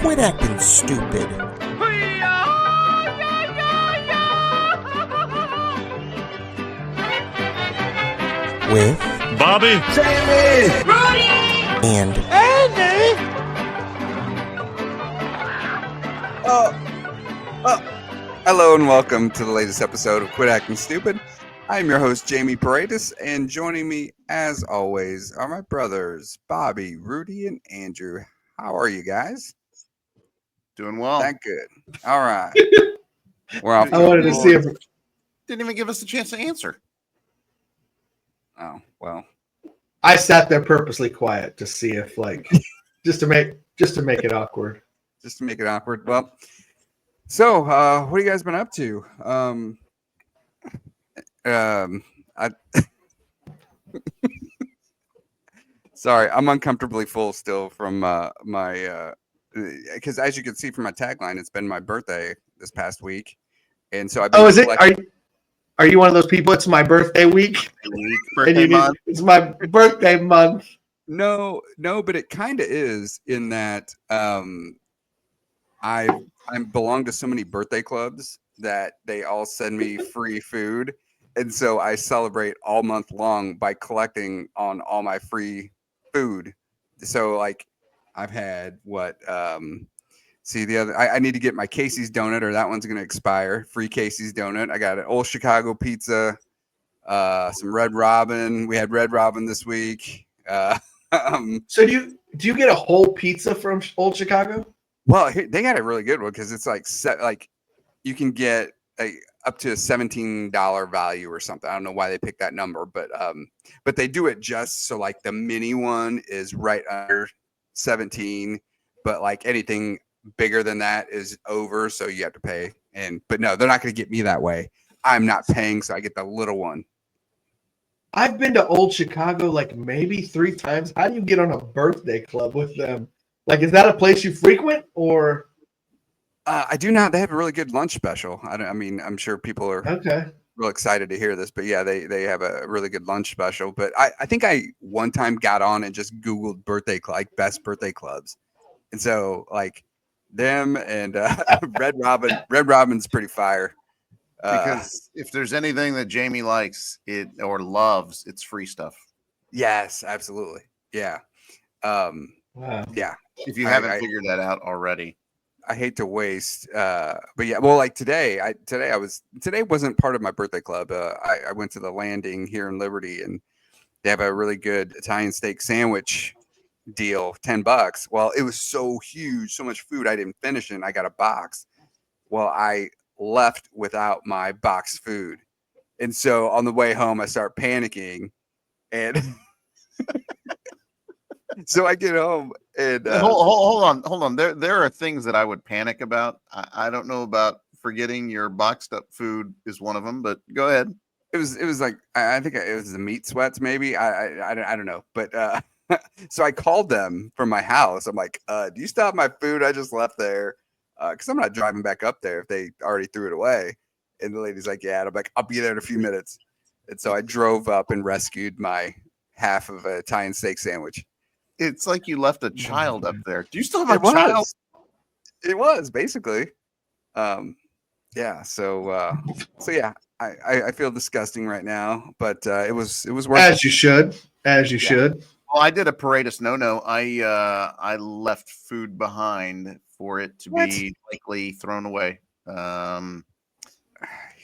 Quit acting stupid. With Bobby, Jamie, Rudy, and Andy. Hello and welcome to the latest episode of Quit Acting Stupid. I'm your host, Jamie Paredes, and joining me, as always, are my brothers, Bobby, Rudy, and Andrew. How are you guys? Doing well. That good. All right. We're off. I wanted to see if Didn't even give us a chance to answer. Oh, well. I sat there purposely quiet to see if, just to make it awkward. Just to make it awkward. Well, so what have you guys been up to? Sorry, I'm uncomfortably full still from my because as you can see from my tagline, it's been my birthday this past week, and so I've been. Oh, is it? Are you one of those people? It's my birthday week. Birthday month. It's my birthday month. No, but it kind of is in that I belong to so many birthday clubs that they all send me free food, and so I celebrate all month long by collecting on all my free food. So like I've had I need to get my Casey's donut, or that one's going to expire. Free Casey's donut. I got an Old Chicago pizza, some Red Robin. We had Red Robin this week. So do you get a whole pizza from Old Chicago? Well, they got a really good one because it's like you can get up to a $17 value or something. I don't know why they picked that number, but they do it just so like the mini one is right under 17, but like anything bigger than that is over, so you have to pay. But no, they're not going to get me that way. I'm not paying, so I get the little one. I've been to Old Chicago like maybe 3 times. How do you get on a birthday club with them? Like, is that a place you frequent, or? I do not. They have a really good lunch special. I'm sure people are Okay. real excited to hear this, but yeah, they have a really good lunch special. But I think I one time got on and just Googled best birthday clubs, and so like them and Red Robin's pretty fire. Because if there's anything that Jamie likes or loves, it's free stuff. Yes, absolutely. Yeah. Wow. Yeah. If you haven't figured that out already. I hate to waste, but yeah, well, like today wasn't part of my birthday club. I went to the Landing here in Liberty, and they have a really good Italian steak sandwich deal, $10. Well, it was so huge, so much food, I didn't finish it, and I got a box. Well, I left without my box food, and so on the way home, I start panicking, and so I get home and hold on. There are things that I would panic about. I don't know about forgetting your boxed up food is one of them, but go ahead. It was like I think it was the meat sweats, maybe. I don't know, but so I called them from my house. I'm like, do you still have my food I just left there? Because I'm not driving back up there if they already threw it away. And the lady's like, yeah. And I'm like, I'll be there in a few minutes. And so I drove up and rescued my half of an Italian steak sandwich. It's like you left a child up there. Do you still have a child? It was basically. Yeah. So yeah, I feel disgusting right now, but it was worth As you should. As you should. Well, I did a Paredes no. I left food behind for it to be likely thrown away.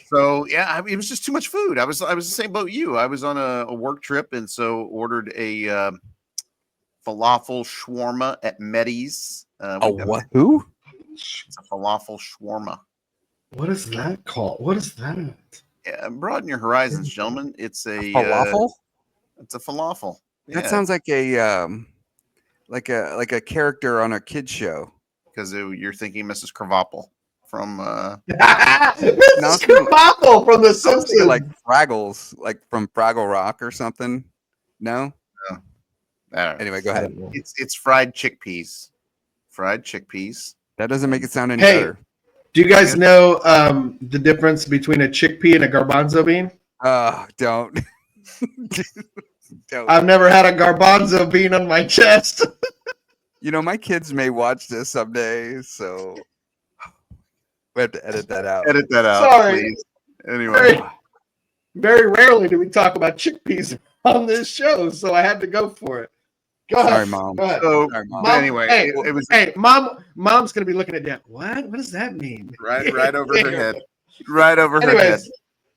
So yeah, it was just too much food. I was the same boat you. I was on a work trip, and so ordered a falafel shawarma at Meddy's. what? Who? It's a falafel shawarma. What is that called? What is that? Yeah, broaden your horizons, gentlemen. It's a Falafel. It's a falafel. That sounds like a character on a kid's show. Because you're thinking Mrs. Krabappel from Mrs. Krabappel from The Simpsons. Like Fraggles, like from Fraggle Rock or something. No. Anyway, go ahead. It's fried chickpeas. Fried chickpeas. That doesn't make it sound any better. Do you guys know the difference between a chickpea and a garbanzo bean? Don't. I've never had a garbanzo bean on my chest. My kids may watch this someday, so we have to edit that out. Edit that out, Sorry. please. Anyway, Very rarely do we talk about chickpeas on this show, so I had to go for it. Go ahead. Sorry, Mom. Go ahead. so Sorry, Mom. but anyway, Hey, it was Mom's gonna be looking at Dad. What does that mean? right over her head. Right over her head. Anyways,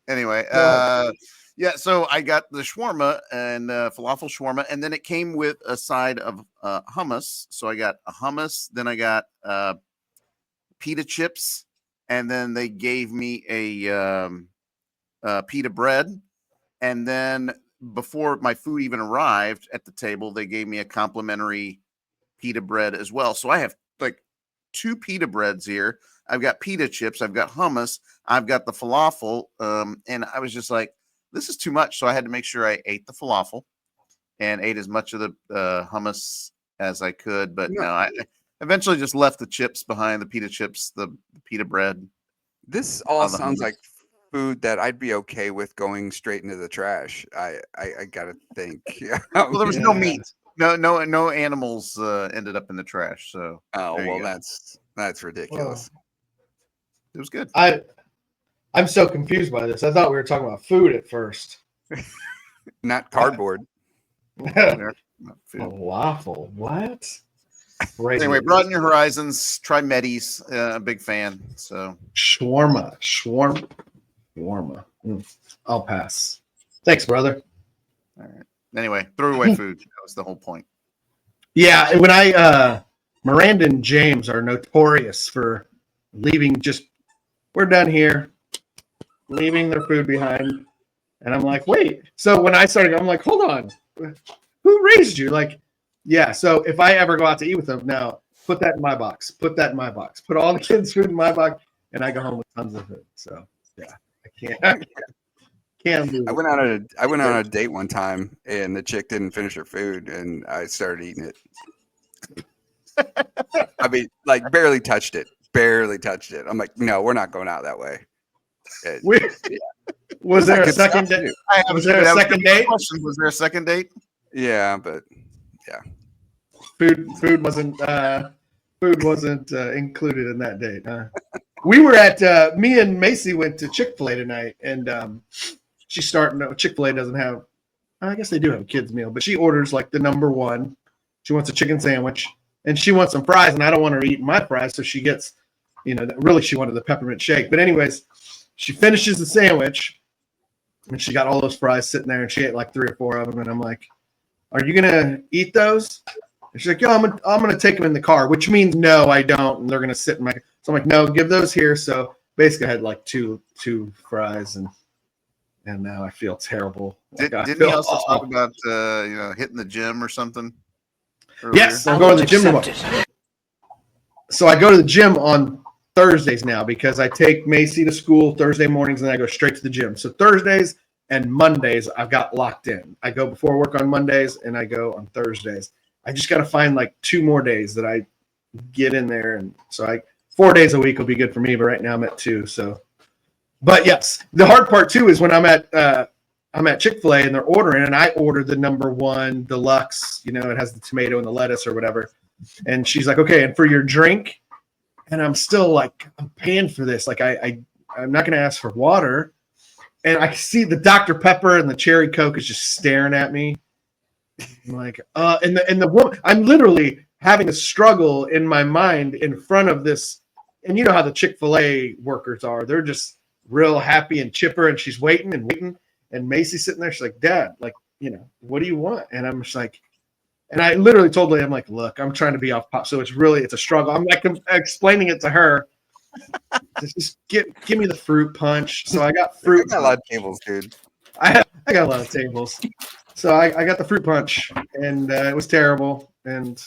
Anyway, go yeah, so I got the shawarma and falafel shawarma, and then it came with a side of hummus. So I got a hummus, then I got pita chips, and then they gave me a pita bread. And then before my food even arrived at the table, they gave me a complimentary pita bread as well. So I have like 2 pita breads here. I've got pita chips, I've got hummus, I've got the falafel, and I was just like, this is too much. So I had to make sure I ate the falafel and ate as much of the hummus as I could. But no, I eventually just left the chips behind, the pita chips, the pita bread. This all the sounds hummus. like food that I'd be okay with going straight into the trash. I gotta think. Well, there was no Yeah. meat. No animals ended up in the trash. So Oh there you well, go. that's ridiculous. It was good. I'm so confused by this. I thought we were talking about food at first. Not cardboard. Falafel. What? Anyway, broaden your horizons. Try Medis. Big fan. So Shawarma. I'll pass. Thanks, brother. all right. Anyway, throw away food. That was the whole point. Yeah, when Miranda and James are notorious for leaving we're done here, leaving their food behind. And I'm like, wait. So when I started, I'm like, hold on. Who raised you? Like, yeah. So if I ever go out to eat with them, now put that in my box. Put that in my box. Put all the kids' food in my box, and I go home with tons of food. So yeah, I can't lose. I went on a date one time, and the chick didn't finish her food, and I started eating it. I mean, like barely touched it. I'm like, no, we're not going out that way. Was there a Good second stuff, date? too. Was there a second date? Was there a second date? Yeah, but Food wasn't included in that date. Huh? We were at me and Macy went to Chick-fil-A tonight, and she's starting. Chick-fil-A doesn't have. I guess they do have a kids meal, but she orders like the number one. She wants a chicken sandwich, and she wants some fries, and I don't want her to eat my fries, so she gets, really she wanted the peppermint shake. But anyways, she finishes the sandwich, and she got all those fries sitting there, and she ate like 3 or 4 of them, and I'm like, "Are you gonna eat those?" And she's like, "Yeah, I'm gonna take them in the car," which means no, I don't, and they're gonna sit in my. So I'm like, "No, give those here." So basically, I had like two fries, and now I feel terrible. Didn't he also talk about hitting the gym or something? Earlier? Yes, I'm going to the gym tomorrow. So I go to the gym on Thursdays now because I take Macy to school Thursday mornings and I go straight to the gym. So Thursdays and Mondays I've got locked in. I go before work on Mondays and I go on Thursdays. I just got to find like 2 more days that I get in there, and so 4 days a week will be good for me. But right now I'm at 2. So, but yes, the hard part too is when I'm at Chick-fil-A and they're ordering, and I order the number 1 deluxe. It has the tomato and the lettuce or whatever. And she's like, "Okay, and for your drink?" And I'm still like, I'm paying for this. Like I'm not going to ask for water. And I see the Dr. Pepper and the cherry Coke is just staring at me. I'm like, and the woman, I'm literally having a struggle in my mind in front of this. And you know how the Chick-fil-A workers are. They're just real happy and chipper. And she's waiting. And Macy's sitting there. She's like, "Dad, like, what do you want?" And I'm just like, and I literally told her, I'm like, "Look, I'm trying to be off pop. So it's a struggle." I'm like explaining it to her. Just give me the fruit punch. So I got fruit. I got a lot of tables, dude. I got a lot of tables. So I got the fruit punch, and it was terrible. And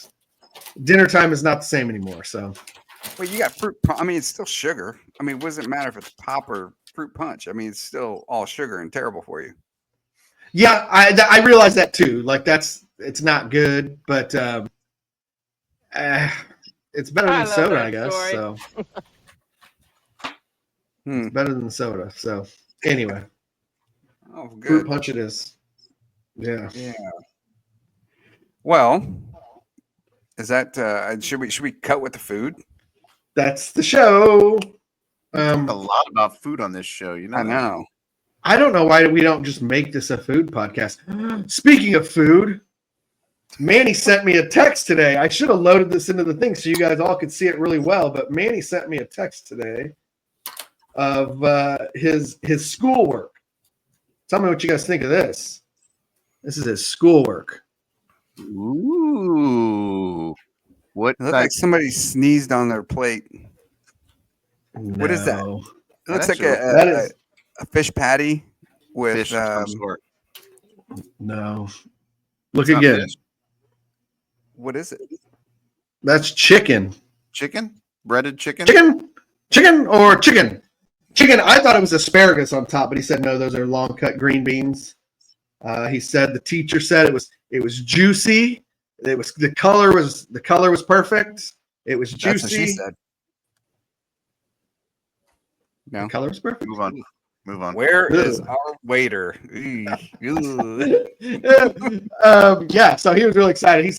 dinner time is not the same anymore. So, Well, you got fruit. I mean, it's still sugar. I mean, what does it matter if it's pop or fruit punch? I mean, it's still all sugar and terrible for you. yeah, I realize that too. Like it's not good, but it's better than soda, I guess. story. So it's better than soda. So anyway, Oh, fruit good. punch it is. Yeah. Yeah. Well, Is that should we cut with the food? That's the show. We talk a lot about food on this show. You know. I know. I don't know why we don't just make this a food podcast. Speaking of food, Manny sent me a text today. I should have loaded this into the thing so you guys all could see it really well. But Manny sent me a text today of his schoolwork. Tell me what you guys think of this. This is his schoolwork. Ooh, what? It looks like somebody sneezed on their plate. What is that? No. It looks like that is a fish patty with fish of some sort. no. Look It's not again. fish. what is it? That's chicken. Chicken, breaded chicken. Chicken or chicken. I thought it was asparagus on top, but he said no. Those are long cut green beans. He said the teacher said it was juicy. The color was perfect. It was juicy. That's what she said. No. The color was perfect. Move on. Where Ugh. is our waiter? Yeah, so he was really excited. He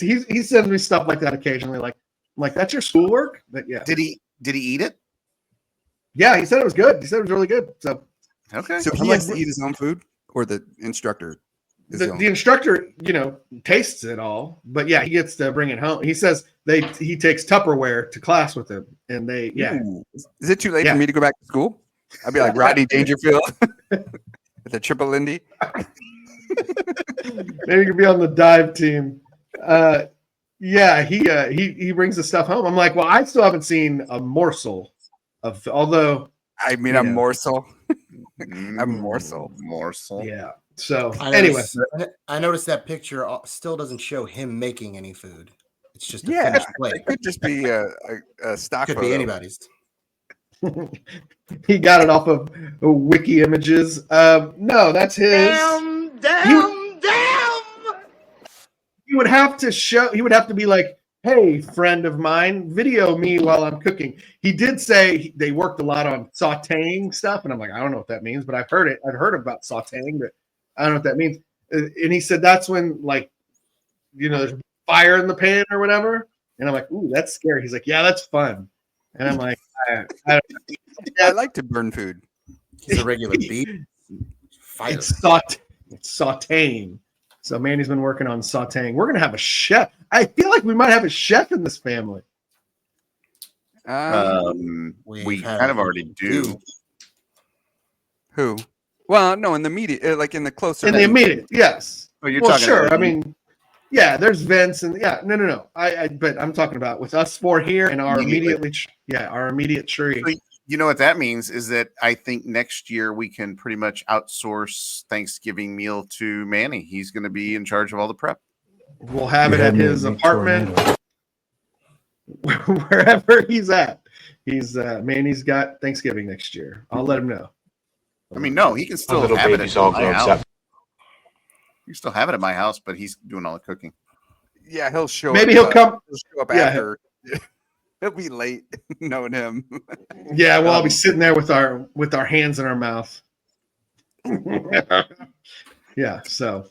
sends me stuff like that occasionally. I'm like, that's your schoolwork? But yeah. Did he eat it? Yeah, he said it was good. He said it was really good. So Okay. So I'm he like, has to eat his own food, or the instructor? Is the instructor, tastes it all, but yeah, he gets to bring it home. He says he takes Tupperware to class with him, and Ooh. Is it too late Yeah. for me to go back to school? I'd be like Rodney Dangerfield at the Triple Lindy. maybe you could be on the dive team. Yeah, he brings the stuff home. I'm like, well, I still haven't seen a morsel of, although I mean, Yeah. a morsel. A morsel. Morsel. yeah. So I anyway, noticed that picture still doesn't show him making any food. It's just a Yeah, finished plate. it could just be a stock Could photo. be anybody's. he got it off of Wiki Images. No, that's his. Damn. He would have to be like, hey, friend of mine, video me while I'm cooking. He did say they worked a lot on sauteing stuff, and I'm like, I don't know what that means, but I've heard it. I've heard about sauteing, but I don't know what that means. And he said that's when, there's fire in the pan or whatever. And I'm like, ooh, that's scary. He's like, yeah, that's fun. And I'm like, I like to burn food. It's a regular beef. Fire. it's sauteing. So Manny's been working on sauteing. We're gonna have a chef. I feel like we might have a chef in this family. We kind of already do. Who? Well, no, in the media, like in the closer. In the immediate, yes. Oh, you're Well, talking. sure. I mean, yeah, there's vents and yeah, no. But I'm talking about with us four here and our our immediate tree. So you know what that means is that I think next year we can pretty much outsource Thanksgiving meal to Manny. He's going to be in charge of all the prep. We'll have it at his apartment, wherever he's at. Manny's got Thanksgiving next year. I'll let him know. I mean, no, he can still have it at my house. You still have it at my house, but he's doing all the cooking. Yeah, he'll show. Maybe up, he'll come. He'll show up Yeah. after. He'll be late, knowing him. Yeah, we'll all be sitting there with our hands in our mouth. Yeah. So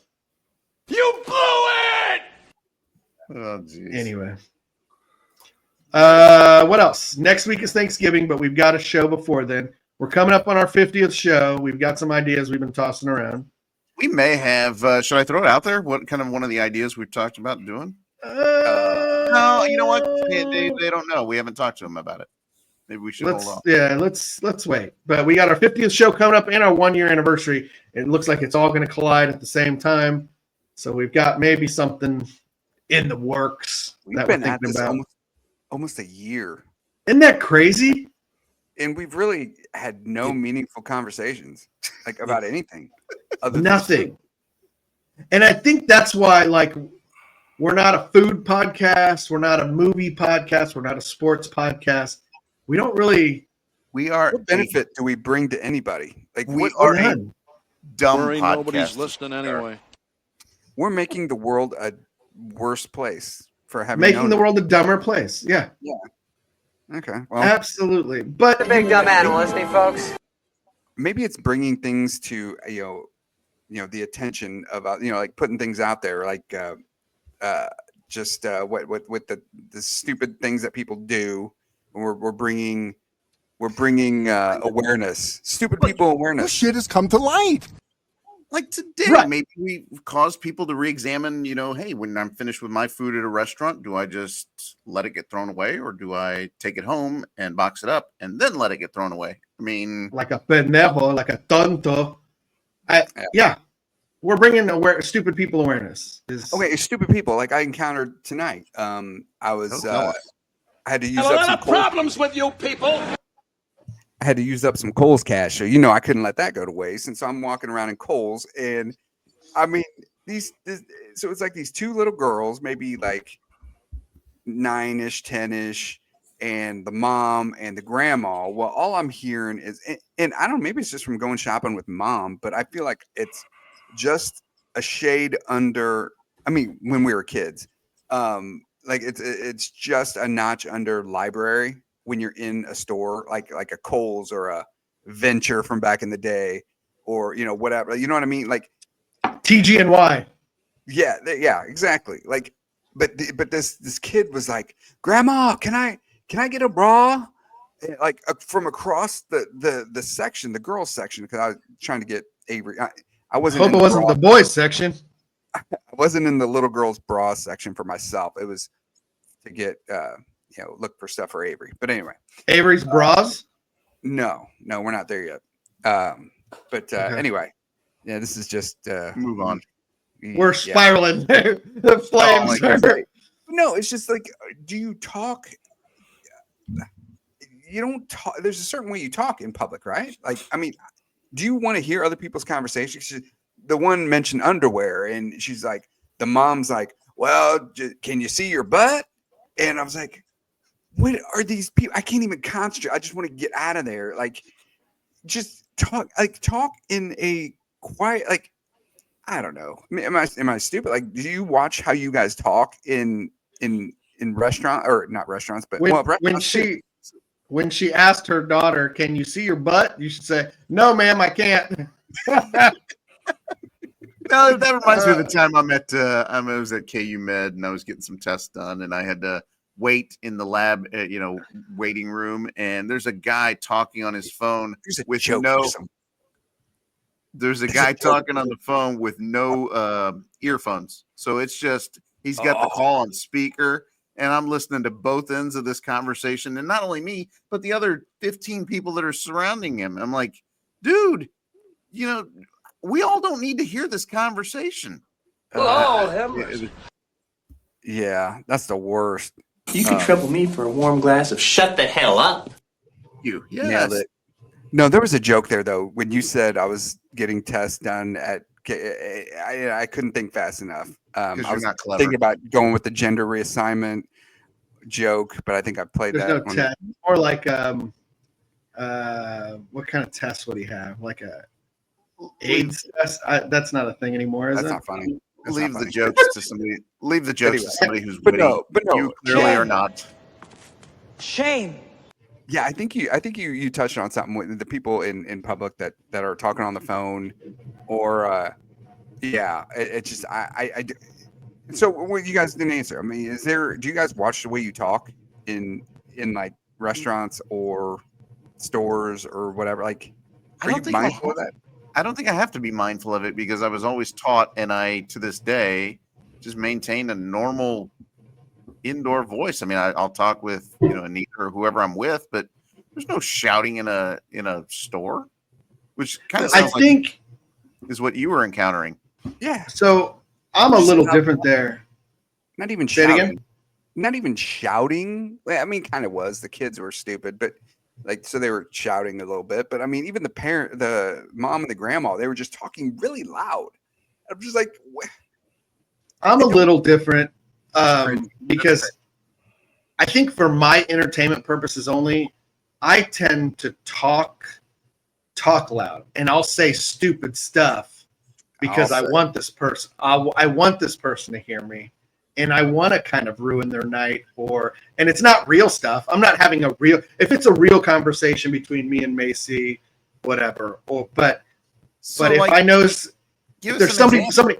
You blew it! Oh, geez. anyway, what else? Next week is Thanksgiving, but we've got a show before then. We're coming up on our 50th show. We've got some ideas we've been tossing around. We may have. Should I throw it out there? What kind of one of the ideas we've talked about doing? No, you know what? They don't know. We haven't talked to them about it. Maybe we should hold off. Yeah, let's wait. But we got our 50th show coming up and our 1 year anniversary. It looks like it's all going to collide at the same time. So we've got maybe something in the works We've that been we're at thinking this about. almost a year, Isn't that crazy? and we've really had no meaningful conversations like about anything. Other than Nothing. food. And I think that's why, we're not a food podcast. We're not a movie podcast. We're not a sports podcast. We don't really. We are What benefit do we bring to anybody? Like We what are are a dumb Worry podcast. nobody's listening anyway. we're making the world a worse place for having making known the it. world a dumber place. Yeah, Okay, well, absolutely. But Big dumb animal, isn't he, folks? maybe it's bringing things to the attention of like putting things out there, like just what with the stupid things that people do. And we're bringing awareness, stupid people awareness. Shit has come to light. Like today, Right. maybe we cause people to re-examine, hey, when I'm finished with my food at a restaurant, do I just let it get thrown away, or do I take it home and box it up and then let it get thrown away? I mean, Like a pendejo, like a tonto. Yeah. We're bringing stupid people awareness. Okay, stupid people like I encountered tonight. I was I had to use Have a up some lot of problems with you people. I had to use up some Kohl's cash, so I couldn't let that go to waste. And so I'm walking around in Kohl's, and I mean so it's like these two little girls, maybe like 9-ish, 10-ish, and the mom and the grandma. Well, all I'm hearing is, and I don't know, maybe it's just from going shopping with mom, but I feel like it's just a shade under. I mean, when we were kids, like it's just a notch under library. When you're in a store like a Kohl's or a Venture from back in the day, or whatever, you know what I mean, like TGNY. Yeah, exactly. Like, but this kid was like, "Grandma, can I get a bra?" Like from across the section, the girls section, because I was trying to get Avery. I wasn't. Hope it wasn't the boys section. I wasn't in the little girls' bra section for myself. It was to get look for stuff for Avery. But anyway, Avery's bras. No, we're not there yet. But anyway, yeah, this is just move on. We're spiraling. The flames. No, it's just like, do you talk? You don't talk. There's a certain way you talk in public, right? Like, I mean, do you want to hear other people's conversations? The one mentioned underwear, and she's like, the mom's like, "Well, can you see your butt?" And I was like, what are these people? I can't even concentrate. I just want to get out of there. Like, just talk in a quiet, like, I don't know. Am I stupid? Like, do you watch how you guys talk in restaurant, or not restaurants, but when she asked her daughter, "Can you see your butt?" You should say, "No, ma'am, I can't." No, that reminds me of the time I was at KU Med, and I was getting some tests done, and I had to wait in the lab, waiting room, and there's a guy talking on his phone with there's a guy talking on the phone with no earphones. So it's just, he's got the call on speaker, and I'm listening to both ends of this conversation, and not only me, but the other 15 people that are surrounding him. I'm like, dude, we all don't need to hear this conversation. Yeah, that's the worst. You can trouble me for a warm glass of shut the hell up. Nailed it. No, there was a joke there though when you said I was getting tests done at. I couldn't think fast enough. I was not clever. thinking about going with the gender reassignment joke, but I think I played There's that. No test. Or like what kind of test would he have? Like a AIDS test? That's not a thing anymore. Is That's it? not funny. Leave the jokes to somebody. Leave the jokes to somebody who's witty. But no, you clearly are not. Shame. Yeah, I think you touched on something with the people in public that are talking on the phone, or it's just I. So what you guys didn't answer. I mean, do you guys watch the way you talk in like restaurants or stores or whatever? Like, are you mindful of that? I don't think I have to be mindful of it, because I was always taught, and I, to this day, just maintain a normal indoor voice. I mean, I'll talk with Anita or whoever I'm with, but there's no shouting in a store, which kind of sounds like is what you were encountering. Yeah. So I'm a little different there. Not even Say it shouting. again? Not even shouting. Well, I mean, kind of was. The kids were stupid, but so they were shouting a little bit. But I mean, even the mom and the grandma, they were just talking really loud. I'm just like, I'm a little different because I think for my entertainment purposes only, I tend to talk loud, and I'll say stupid stuff because I want this person. I want this person to hear me, and I want to kind of ruin their night. And it's not real stuff. I'm not having if it's a real conversation between me and Macy, whatever. But if I know there's somebody.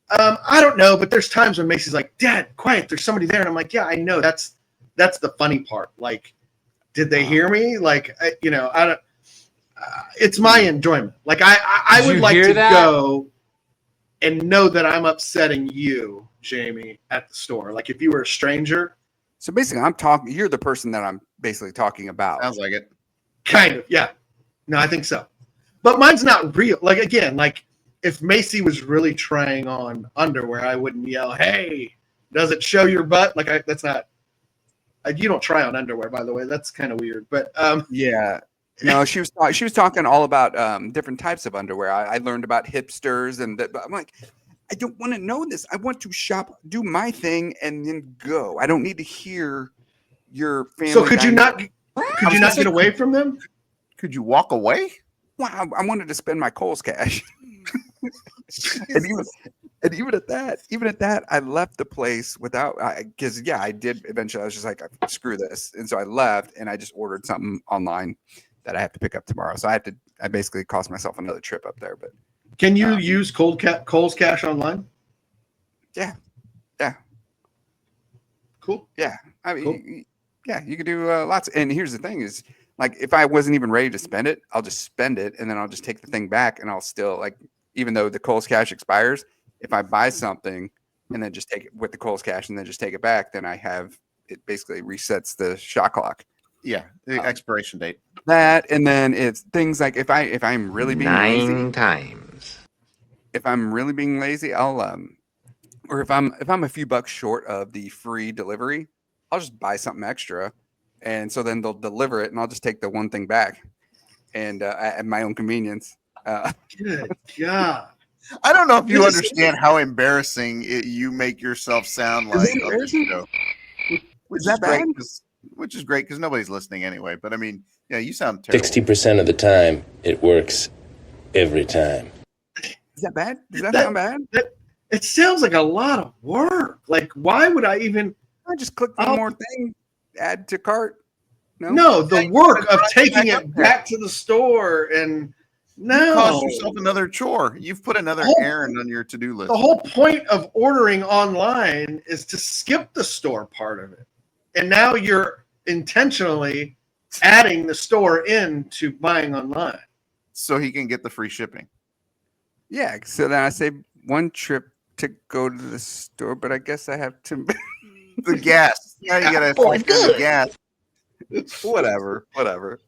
I don't know, but there's times when Macy's like, Dad, quiet, there's somebody there. And I'm like, yeah, I know. That's the funny part. Like, did they hear me? Like, I don't, it's my enjoyment. Like I would like to go and know that I'm upsetting you, Jamie, at the store. Like if you were a stranger. So basically you're the person that I'm basically talking about. Sounds like it. Kind of, yeah. No, I think so. But mine's not real. Like, again, like if Macy was really trying on underwear, I wouldn't yell, hey, does it show your butt? Like that's not, you don't try on underwear, by the way. That's kind of weird. But yeah. No, she was talking all about different types of underwear. I learned about hipsters but I'm like, I don't want to know this. I want to shop, do my thing, and then go. I don't need to hear your family. So could you not get away from them? Could you walk away? Well, I wanted to spend my Kohl's cash. and even at that, I left the place without, because I did eventually. I was just like, screw this, and so I left, and I just ordered something online that I have to pick up tomorrow. So I basically cost myself another trip up there. But can you use Kohl's cash online? Yeah. Cool. Yeah. I mean, cool. Yeah, you can do lots. And here's the thing is, like, if I wasn't even ready to spend it, I'll just spend it, and then I'll just take the thing back, and I'll still, like, even though the Kohl's cash expires, if I buy something and then just take it with the Kohl's cash and then just take it back, then it basically resets the shot clock. Yeah, the expiration date. That, and then it's things like if I'm really being lazy, 9 times. If I'm really being lazy, I'll or if I'm a few bucks short of the free delivery, I'll just buy something extra, and so then they'll deliver it, and I'll just take the one thing back, and at my own convenience. Good God. I don't know if you understand how embarrassing you make yourself sound like on this show. Which is great because nobody's listening anyway. But I mean, yeah, you sound terrible. 60% of the time, it works every time. Is that bad? Does that sound bad? It sounds like a lot of work. Like, why would I even? I just click one more thing, add to cart. No, the work of taking it back to the store and. No, you caused yourself another chore. You've put another errand on your to-do list. The whole point of ordering online is to skip the store part of it. And now you're intentionally adding the store into buying online. So he can get the free shipping. Yeah, so then I save one trip to go to the store, but I guess I have to... the gas. Yeah, you gotta the gas. Whatever.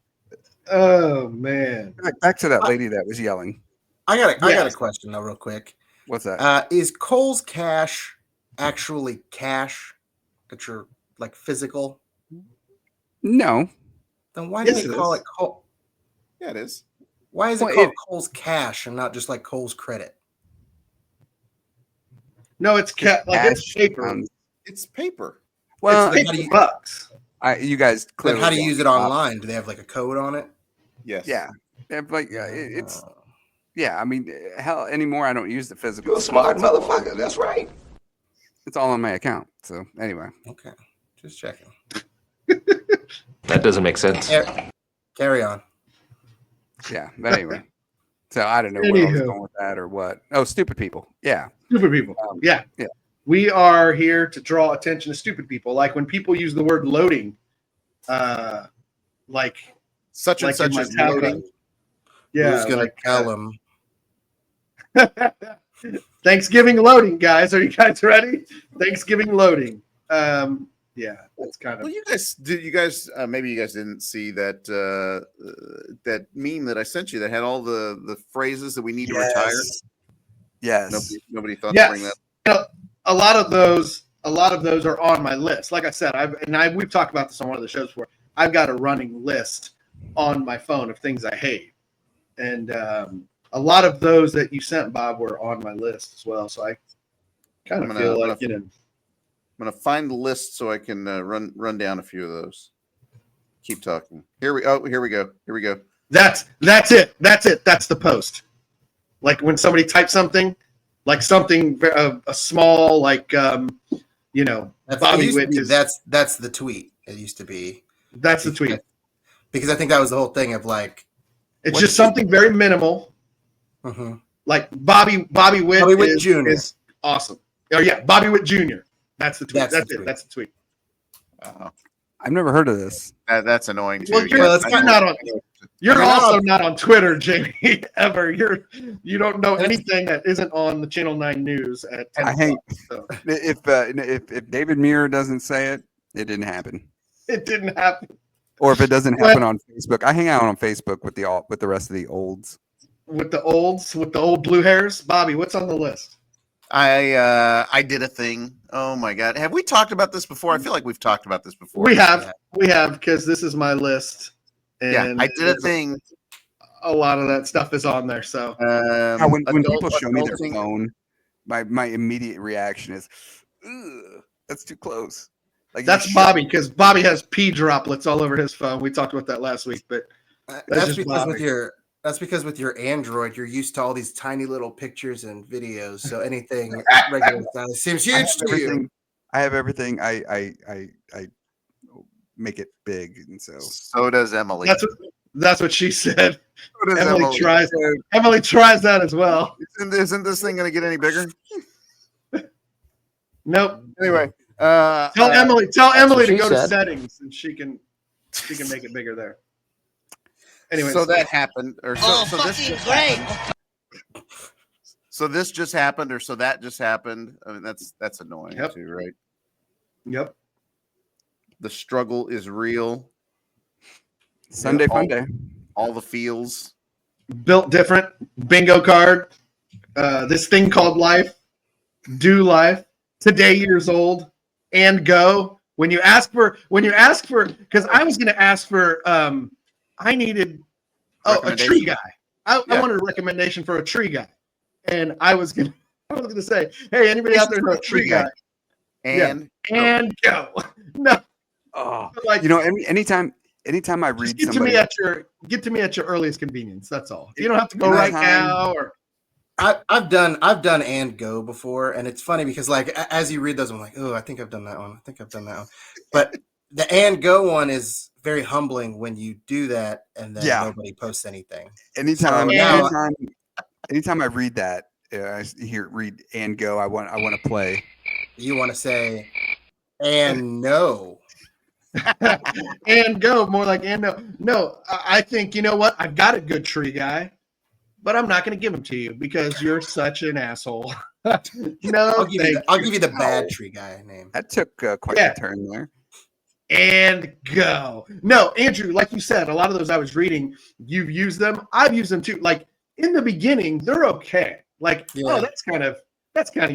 Oh man! Back to that lady that was yelling. I got a question though, real quick. What's that? Is Kohl's cash actually cash that you're like physical? No. Then why do they call it Kohl? Yeah, it is. Why is it called Kohl's cash and not just like Kohl's credit? No, it's it's paper. It's paper. Well, it's $50. You guys clearly. Then how do you use it online? Do they have like a code on it? Yes. Yeah. It's. Yeah, I mean, hell, anymore I don't use the physical. You're a smart motherfucker. That's right. It's all on my account. So anyway. Okay, just checking. That doesn't make sense. Carry on. Yeah, but anyway. So I don't know where I was going with that or what. Oh, stupid people. Yeah. Stupid people. Yeah. We are here to draw attention to stupid people. Like when people use the word loading, like such and such is loading. Yeah. Who's gonna tell them? Thanksgiving loading, guys. Are you guys ready? Thanksgiving loading. Yeah, that's kind of. Well, maybe you guys didn't see that that meme that I sent you that had all the phrases that we need to retire. Yes. Nobody thought to bring that. A lot of those are on my list. Like I said, we've talked about this on one of the shows before. I've got a running list on my phone of things I hate, and a lot of those that you sent, Bob, were on my list as well. So I kind of feel like I'm going to find the list so I can run down a few of those. Keep talking. Here we go. That's it. That's the post. Like when somebody types something, like something a small, like Bobby Witt is. That's the tweet. It used to be. That's the tweet. Because I think that was the whole thing of like. It's just something very minimal. Mm-hmm. Like Bobby Witt Jr. is Awesome. Oh yeah, Bobby Witt Jr. That's the tweet. That's That's the it. tweet. That's the tweet. I've never heard of this. That's annoying too. Well, you're, Well, it's you're kinda- not on. You're I mean, I'm also on- not on Twitter, Jamie. Ever. You don't know anything that isn't on the Channel 9 News at 10 I hate o'clock, so if David Muir doesn't say it, it didn't happen. it didn't happen. Or if it doesn't happen on Facebook, I hang out on Facebook with the rest of the olds. With the old blue hairs. Bobby, what's on the list? I did a thing. Oh my god, have we talked about this before? I feel like we've talked about this before. We have because this is my list. And Yeah, I did a thing. A lot of that stuff is on there. So When people show me their phone, my immediate reaction is, "Ugh, that's too close." Like that's Bobby, because Bobby has pee droplets all over his phone. We talked about that last week, but That's because with your Android, you're used to all these tiny little pictures and videos. So anything regular size seems huge to you. I have everything. I make it big, and so does Emily. That's what she said. So does Emily tries that as well. Isn't this thing going to get any bigger? Nope. Anyway, tell Emily to go to said. settings, and she can make it bigger there. Anyway, so that happened, or so this just great. So this just happened, or so that just happened. I mean, that's annoying too, right? Yep. The struggle is real. Sunday fun day. All the feels. Built different. Bingo card. This thing called life. Do life. Today years old. And go. When you ask for, because I was going to ask for, I needed a tree guy. I wanted a recommendation for a tree guy, and I was gonna say, hey, anybody out there know a tree guy? And go. No. Oh, like, anytime I read get somebody, to me at your earliest convenience. That's all. You don't have to go right now. Or I've done and go before, and it's funny because like as you read those, I'm like, oh, I think I've done that one. But the and go one is very humbling when you do that, and then nobody posts anything. Anytime I read that, I read and go. I want to play. You want to say and no. And go, more like and no. No, I think, you know what? I've got a good tree guy, but I'm not going to give him to you because you're such an asshole. No, I'll give you the bad tree guy name. That took quite a turn there. And go. No, Andrew, like you said, a lot of those I was reading, you've used them. I've used them too. Like in the beginning, they're okay. Like, oh, that's kind of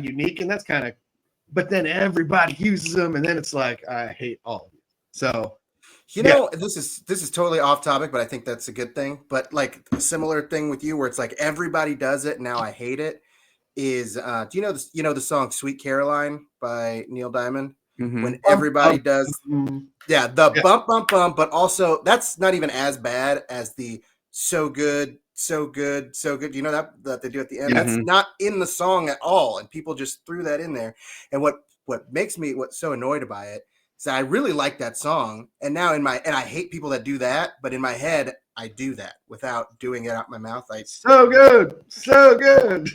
unique, and that's kind of, but then everybody uses them, and then it's like, I hate all of you. So this is totally off topic, but I think that's a good thing. But like a similar thing with you where it's like everybody does it, now I hate it, is do you know the song Sweet Caroline by Neil Diamond? Mm-hmm. When everybody does bump bump bump, but also that's not even as bad as the so good. You know that they do at the end? Mm-hmm. That's not in the song at all, and people just threw that in there. And what makes me so annoyed by it is I really like that song, and now and I hate people that do that, but in my head I do that without doing it out my mouth. So good.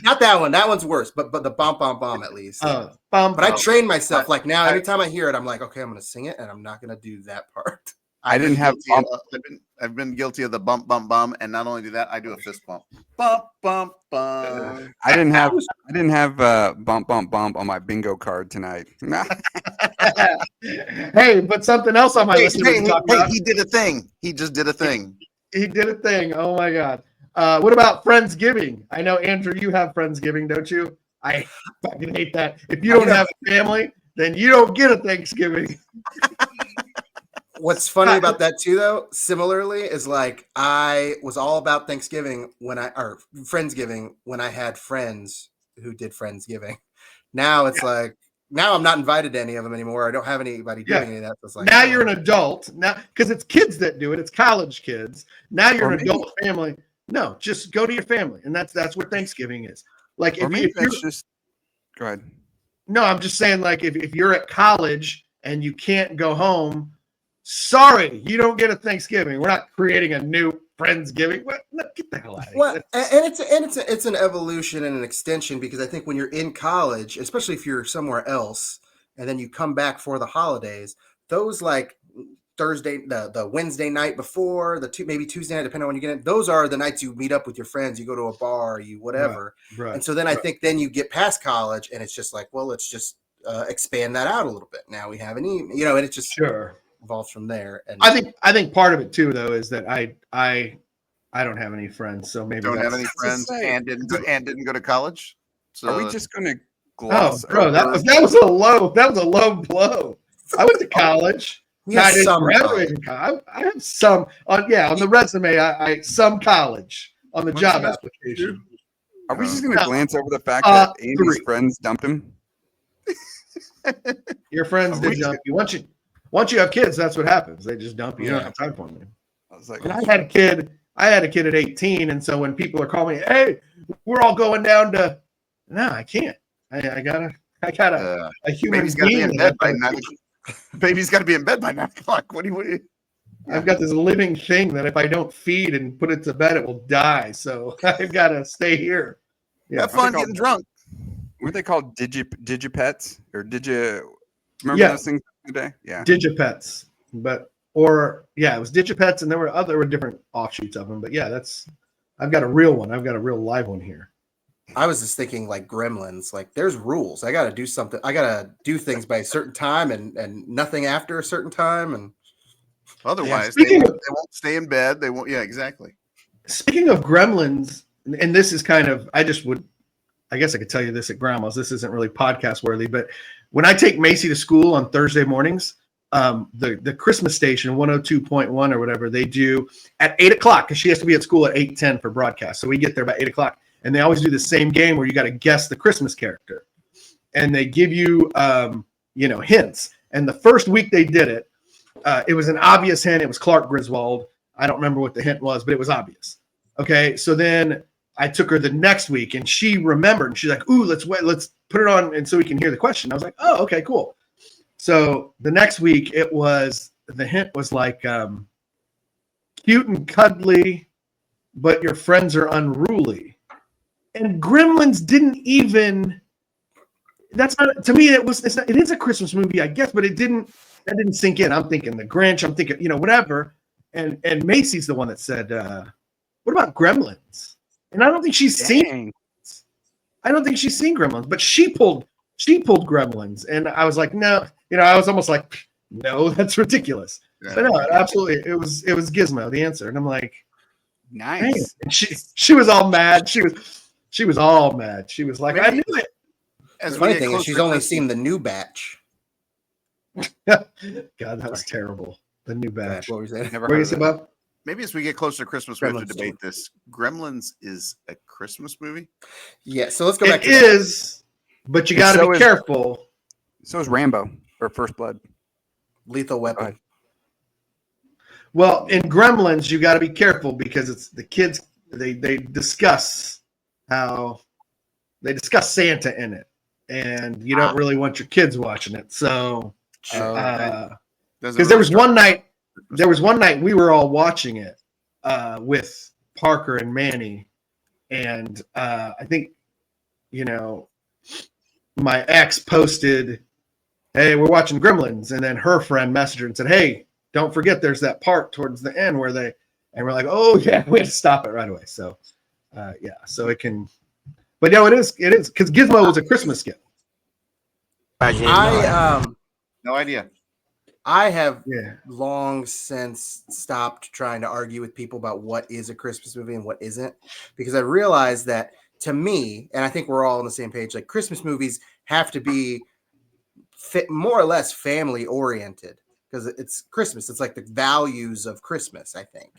Not that one. That one's worse. But the bomb at least. But I train myself. Like now, anytime I hear it, I'm like, okay, I'm gonna sing it, and I'm not gonna do that part. I didn't have. I've been guilty of the bump, and not only do that, I do a fist bump. Bump. I didn't have bump on my bingo card tonight. Hey, but something else on my list. He did a thing. He just did a thing. He did a thing. Oh my God. What about Friendsgiving? I know, Andrew, you have Friendsgiving, don't you? I fucking hate that. If you don't have a family, then you don't get a Thanksgiving. What's funny about that too, though, similarly, is like I was all about Friendsgiving when I had friends who did Friendsgiving. Now it's like now I'm not invited to any of them anymore. I don't have anybody doing any of that. So it's like now you're an adult now because it's kids that do it. It's college kids. Now you're an adult family. No, just go to your family, and that's what Thanksgiving is. Like, or maybe that's just. Go ahead. No, I'm just saying, like, if you're at college and you can't go home. Sorry, you don't get a Thanksgiving. We're not creating a new Friendsgiving. What? No, get the hell out of here. Well, and it's an evolution and an extension, because I think when you're in college, especially if you're somewhere else, and then you come back for the holidays, those like Thursday, the Wednesday night before, maybe Tuesday night, depending on when you get in, those are the nights you meet up with your friends, you go to a bar, you whatever. Right. And so then I think then you get past college, and it's just like, well, let's just expand that out a little bit. Now we have an email, and it just evolves from there. And I think part of it too, though, is that I don't have any friends, so maybe don't have any friends and didn't go to college. So are we just going to gloss? Bro, that was a low blow. I went to college. I have some on the resume. I some college on the job application. Are we just going to glance over the fact that Andy's friends dumped him? Your friends did dump you. Once you have kids, that's what happens. They just dump you. You don't have time for them. I was like, and I had a kid at 18, and so when people are calling me, hey, we're all going down to, no, I can't. I gotta a human baby's gotta being. be in bed by 9 Baby's got to be in bed by 9 o'clock. What do you? I've got this living thing that if I don't feed and put it to bed, it will die. So I've got to stay here. Yeah, have fun getting drunk. Were they called digipets or remember those things today? Yeah, digipets. It was digipets, and there were different offshoots of them. But yeah, I've got a real one. I've got a real live one here. I was just thinking like Gremlins, like there's rules. I got to do something. I got to do things by a certain time and nothing after a certain time. And otherwise they won't stay in bed. They won't. Yeah, exactly. Speaking of Gremlins, and this is kind of, I guess I could tell you this at grandma's. This isn't really podcast worthy, but when I take Macy to school on Thursday mornings, the Christmas station 102.1 or whatever, they do at 8 o'clock, because she has to be at school at 8:10 for broadcast. So we get there about 8 o'clock. And they always do the same game where you got to guess the Christmas character, and they give you, hints. And the first week they did it, it was an obvious hint. It was Clark Griswold. I don't remember what the hint was, but it was obvious. Okay, so then I took her the next week, and she remembered. And she's like, "Ooh, let's put it on, and so we can hear the question." I was like, "Oh, okay, cool." So the next week, the hint was like, "Cute and cuddly, but your friends are unruly." And Gremlins didn't even. That's not, to me. It is a Christmas movie, I guess, but that didn't sink in. I'm thinking The Grinch. I'm thinking, whatever. And Macy's the one that said, "What about Gremlins?" And I don't think she's seen. I don't think she's seen Gremlins, but she pulled Gremlins, and I was like, no. I was almost like, no, that's ridiculous. Yeah. But no, absolutely, it was Gizmo, the answer, and I'm like, nice. And she was all mad. She was all mad. She was like, I knew it. The funny thing is she's only seen the new batch. God, that was terrible. The new batch. What was that? What were you saying about? Maybe as we get closer to Christmas, we have to debate this. Gremlins is a Christmas movie? Yeah, so let's go back to it. It is, but you got to be careful. So is Rambo, or First Blood. Lethal Weapon. Well, in Gremlins, you got to be careful because it's the kids, they discuss Santa in it, and you don't really want your kids watching it. So, because there was one night we were all watching it with Parker and Manny, and I think my ex posted, "Hey, we're watching Gremlins," and then her friend messaged her and said, "Hey, don't forget there's that part towards the end where they," and we're like, "Oh yeah, we had to stop it right away." So so it can, but it is because Gizmo was a Christmas gift. No idea. I have long since stopped trying to argue with people about what is a Christmas movie and what isn't, because I realized that, to me, and I think we're all on the same page, like Christmas movies have to be more or less family oriented, because it's Christmas. It's like the values of Christmas, I think.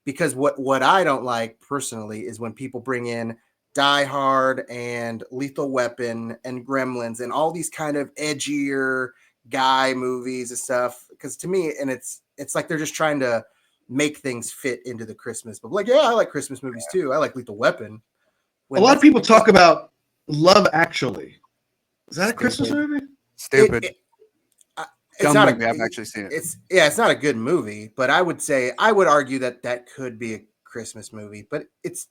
Because what I don't like personally is when people bring in Die Hard and Lethal Weapon and Gremlins and all these kind of edgier guy movies and stuff. Because to me, and it's like they're just trying to make things fit into the Christmas. But like, yeah, I like Christmas movies too. I like Lethal Weapon. A lot of people talk about Love Actually. Is that a Christmas movie? Stupid. It's not movie. I've actually seen it. It's not a good movie, but I would argue that could be a Christmas movie, but it's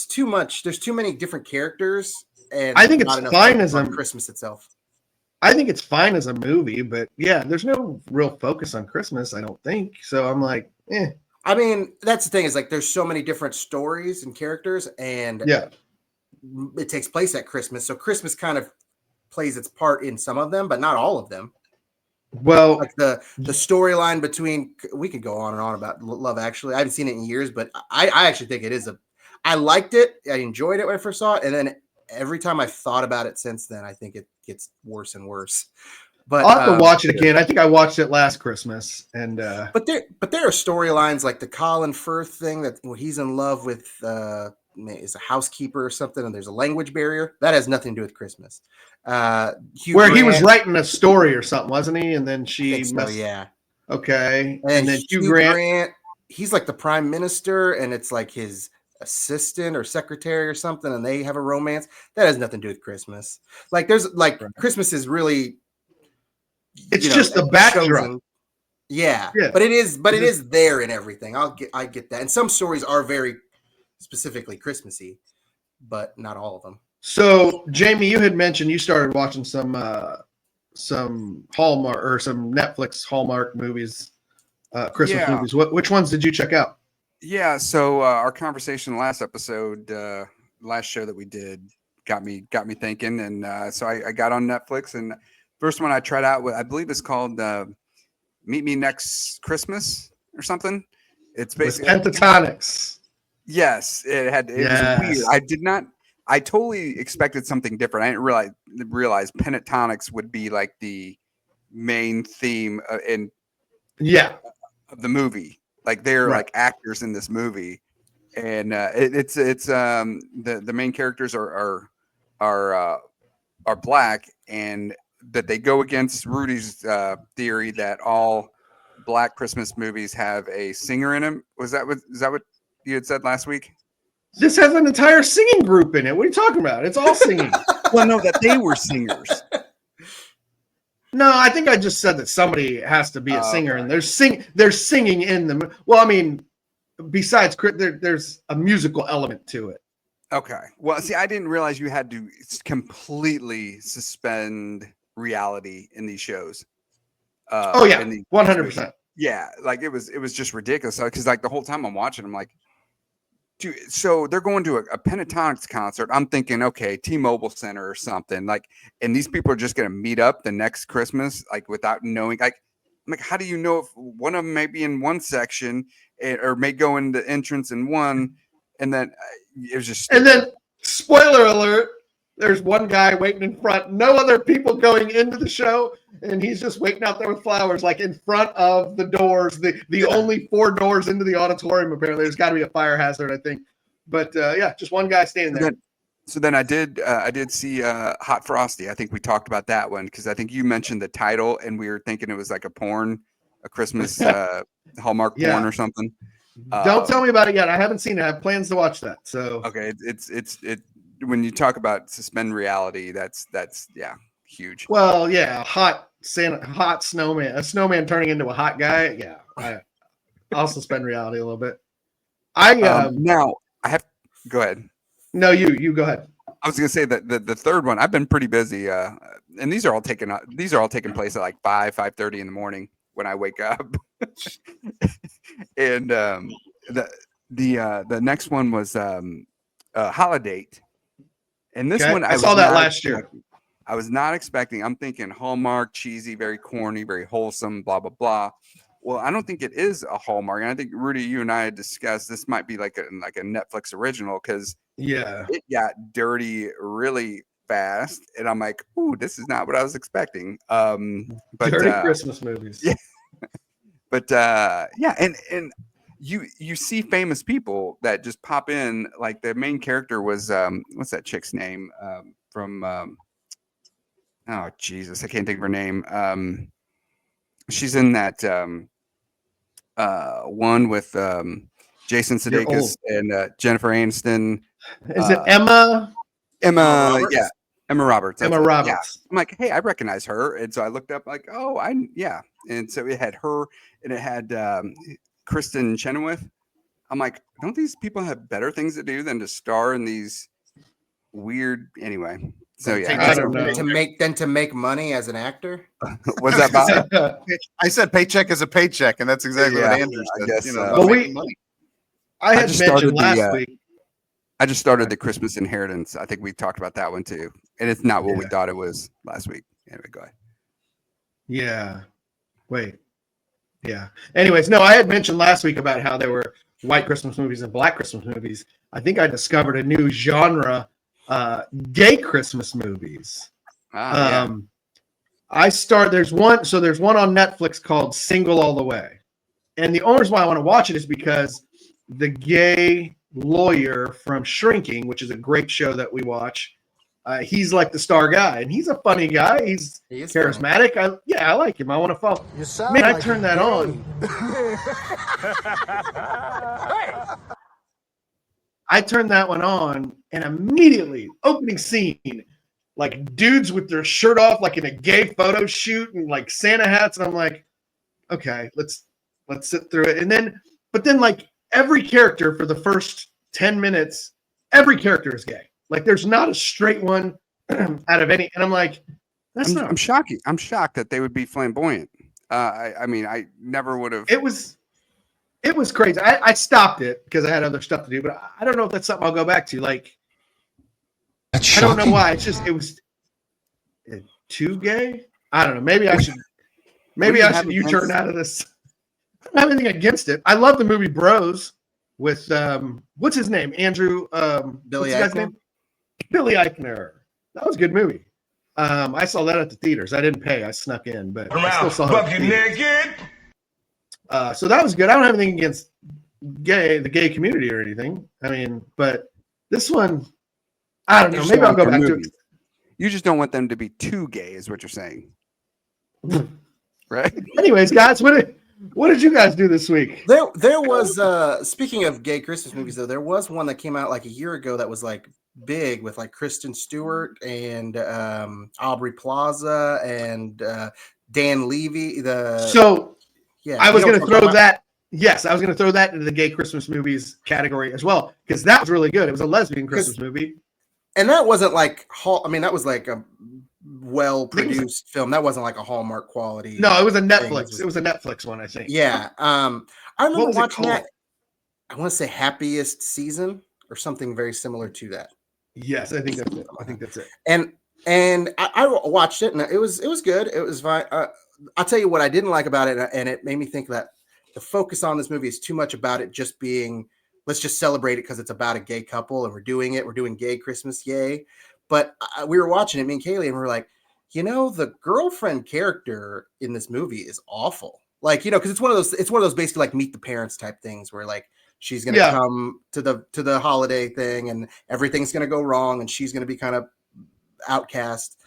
too much. There's too many different characters, and I think it's not enough fine focus as a on Christmas itself. I think it's fine as a movie, but yeah, there's no real focus on Christmas, I don't think. So I'm like, eh. I mean, that's the thing is like there's so many different stories and characters, and Yeah. it takes place at Christmas. So Christmas kind of plays its part in some of them, but not all of them. Well, Like the storyline between, we could go on and on about Love Actually. I haven't seen it in years, but I actually think it is I liked it. I enjoyed it when I first saw it, and then every time I've thought about it since then, I think it gets worse and worse. But I'll have to watch it again. I think I watched it last Christmas, and but there are storylines like the Colin Firth thing that he's in love with is a housekeeper or something, and there's a language barrier that has nothing to do with Christmas. Where he was writing a story or something, wasn't he? And then she yeah. Okay. And then Hugh Grant, he's like the prime minister, and it's like his assistant or secretary or something, and they have a romance that has nothing to do with Christmas. Like there's like Christmas is really, it's just the backdrop. Yeah, but it is there in everything. I get that, and some stories are very specifically Christmassy, but not all of them. So Jamie, you had mentioned you started watching some Hallmark or some Netflix Hallmark movies, Christmas movies. Which ones did you check out? Yeah, so our conversation last episode, last show that we did, got me thinking, and so I got on Netflix, and first one I tried out, I believe it's called Meet Me Next Christmas or something. It's basically Pentatonics. Yes, it was weird. I totally expected something different. I didn't realize pentatonics would be like the main theme of the movie. Like they're like actors in this movie, and it's the main characters are black, and that they go against Rudy's theory that all black Christmas movies have a singer in them. Is that what you had said last week? This has an entire singing group in it. What are you talking about? It's all singing. Well, no, that they were singers. No, I think I just said that somebody has to be a singer, and they're singing in the. Well, I mean, besides there's a musical element to it. Okay. Well, see, I didn't realize you had to completely suspend reality in these shows. 100%. Yeah, like it was just ridiculous. Because like the whole time I'm watching, I'm like, dude. So they're going to a pentatonics concert. I'm thinking, okay, T-Mobile Center or something. Like, and these people are just going to meet up the next Christmas, like without knowing. Like, I'm like, how do you know if one of them may be in one section or may go in the entrance in one, and then it was just. And then, spoiler alert. There's one guy waiting in front, no other people going into the show, and he's just waiting out there with flowers, like in front of the doors, the only 4 doors into the auditorium. Apparently, there's got to be a fire hazard, I think. But just one guy standing there. So then I did see Hot Frosty. I think we talked about that one because I think you mentioned the title, and we were thinking it was like a Christmas Hallmark porn or something. Don't tell me about it yet. I haven't seen it. I have plans to watch that. So okay, it's when you talk about suspend reality, that's huge. Well, yeah, hot snowman, a snowman turning into a hot guy. Yeah, I'll suspend reality a little bit. Now I have go ahead. No, you go ahead. I was gonna say that the third one. I've been pretty busy, and these are all taking place at like 5:30 in the morning when I wake up. And the next one was Holiday. And this one, I saw that last year. I was not expecting. I'm thinking Hallmark, cheesy, very corny, very wholesome, blah blah blah. Well, I don't think it is a Hallmark. And I think Rudy, you and I had discussed this might be like a Netflix original because it got dirty really fast, and I'm like, ooh, this is not what I was expecting. But dirty Christmas movies. Yeah, but and you see famous people that just pop in. Like the main character was what's that chick's name from oh Jesus, I can't think of her name. She's in that one with Jason Sudeikis and Jennifer Aniston. Is it Emma? Emma Roberts? Yeah, Emma Roberts. Emma Roberts. Yeah. I'm like, hey, I recognize her, and so I looked up, like, oh, and so it had her, and it had Kristen Chenoweth. I'm like, don't these people have better things to do than to star in these weird? Anyway, so yeah, I don't know. to make money as an actor. what's that about? I said paycheck is a paycheck, and that's exactly what Yeah, Andrew I said. guess You know, so. about Well, making money. I had just mentioned started last week. I just started the Christmas Inheritance. I think we talked about that one too, and it's not what we thought it was last week. Anyway, go ahead. Yeah. Wait. Yeah. Anyways, no, I had mentioned last week about how there were white Christmas movies and black Christmas movies. I think I discovered a new genre, gay Christmas movies. Yeah. There's one on Netflix called Single All the Way. And the only reason why I want to watch it is because the gay lawyer from Shrinking, which is a great show that we watch, he's like the star guy, and he's a funny guy. He's charismatic. I like him. I want to follow. Man, I turned that on. I turned that one on, and immediately, opening scene, like dudes with their shirt off, like in a gay photo shoot, and like Santa hats, and I'm like, okay, let's sit through it. But then like every character for the first 10 minutes, every character is gay. Like there's not a straight one out of any, and I'm like, I'm shocked. I'm shocked that they would be flamboyant. I mean, I never would have. It was crazy. I stopped it because I had other stuff to do, but I don't know if that's something I'll go back to. Like, I don't know why. It was too gay. I don't know. Maybe I should U-turn out of this. I don't have anything against it. I love the movie Bros with what's his name? Andrew Billy Eichner. Billy Eichner. That was a good movie. I saw that at the theaters. I didn't pay. I snuck in, but I still saw it. Naked. So that was good. I don't have anything against the gay community or anything. I mean, but this one, I don't know. Maybe I'll go back to it. You just don't want them to be too gay, is what you're saying, right? Anyways, guys, what did you guys do this week? There was speaking of gay Christmas movies, though, there was one that came out like a year ago that was like big with like Kristen Stewart and Aubrey Plaza and Dan Levy. I was going to throw that. Yes, I was going to throw that into the gay Christmas movies category as well because that was really good. It was a lesbian Christmas movie, and that wasn't like that was like a well-produced film. That wasn't like a Hallmark quality. No, it was a Netflix. It was a Netflix one, I think. Yeah, I remember watching that. I want to say Happiest Season or something very similar to that. Yes, I think that's it. And I watched it, and it was good. It was fine. I'll tell you what I didn't like about it, and it made me think that the focus on this movie is too much about it just being, let's just celebrate it because it's about a gay couple, and we're doing gay Christmas, yay. But we were watching it, me and Kaylee, and we're like, the girlfriend character in this movie is awful. Like, because it's one of those basically like Meet the Parents type things where like she's gonna come to the holiday thing and everything's gonna go wrong and she's gonna be kind of outcast.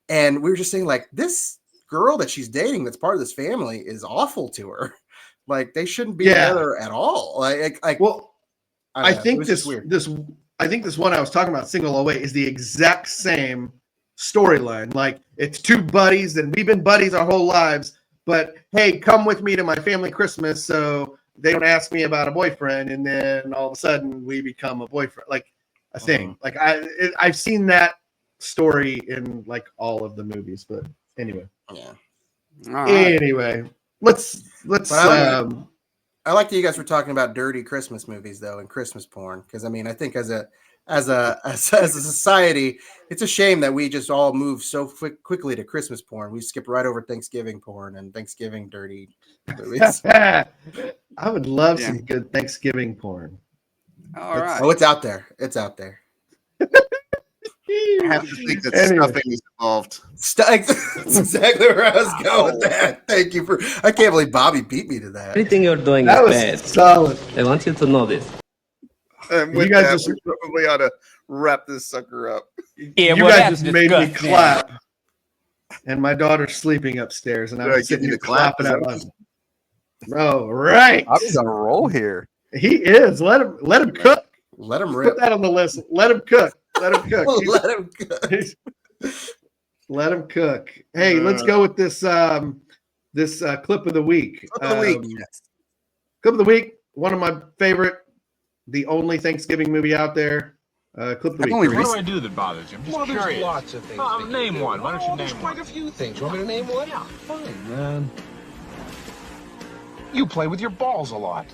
And we were just saying like this girl that she's dating that's part of this family is awful to her. Like they shouldn't be together at all. I think this one I was talking about, Single Away, is the exact same storyline. Like it's two buddies and we've been buddies our whole lives, but hey, come with me to my family Christmas so they don't ask me about a boyfriend, and then all of a sudden we become a boyfriend. Like a thing. Like I've seen that story in like all of the movies, but anyway. Yeah. Anyway, let's I like that you guys were talking about dirty Christmas movies though and Christmas porn, because I mean I think as a society, it's a shame that we just all move so quickly to Christmas porn. We skip right over Thanksgiving porn and Thanksgiving dirty movies. I would love some good Thanksgiving porn. All right. Oh, it's out there. It's out there. I have to think that stuffing is involved. That's exactly where I was going with that. Thank you I can't believe Bobby beat me to that. Everything you're doing is bad. Solid. I want you to know this. And with that, we probably ought to wrap this sucker up. Yeah, you guys just made me clap. And my daughter's sleeping upstairs, and I was sitting here clapping out loud. Oh, right. I was on a roll here. He is. Let him cook. Let him rip. Put that on the list. Let him cook. Let him cook. Let him cook. Let him cook. Hey, let's go with this clip of the week. Clip of the week. Clip of the week. One of my favorite the only Thanksgiving movie out there. Clip of the week. only Rudy. What do I do that bothers you? I'm just curious. There's lots of things. Name one. Why don't you name There's quite one? a few things. You want me to name one? Yeah, fine, man. You play with your balls a lot.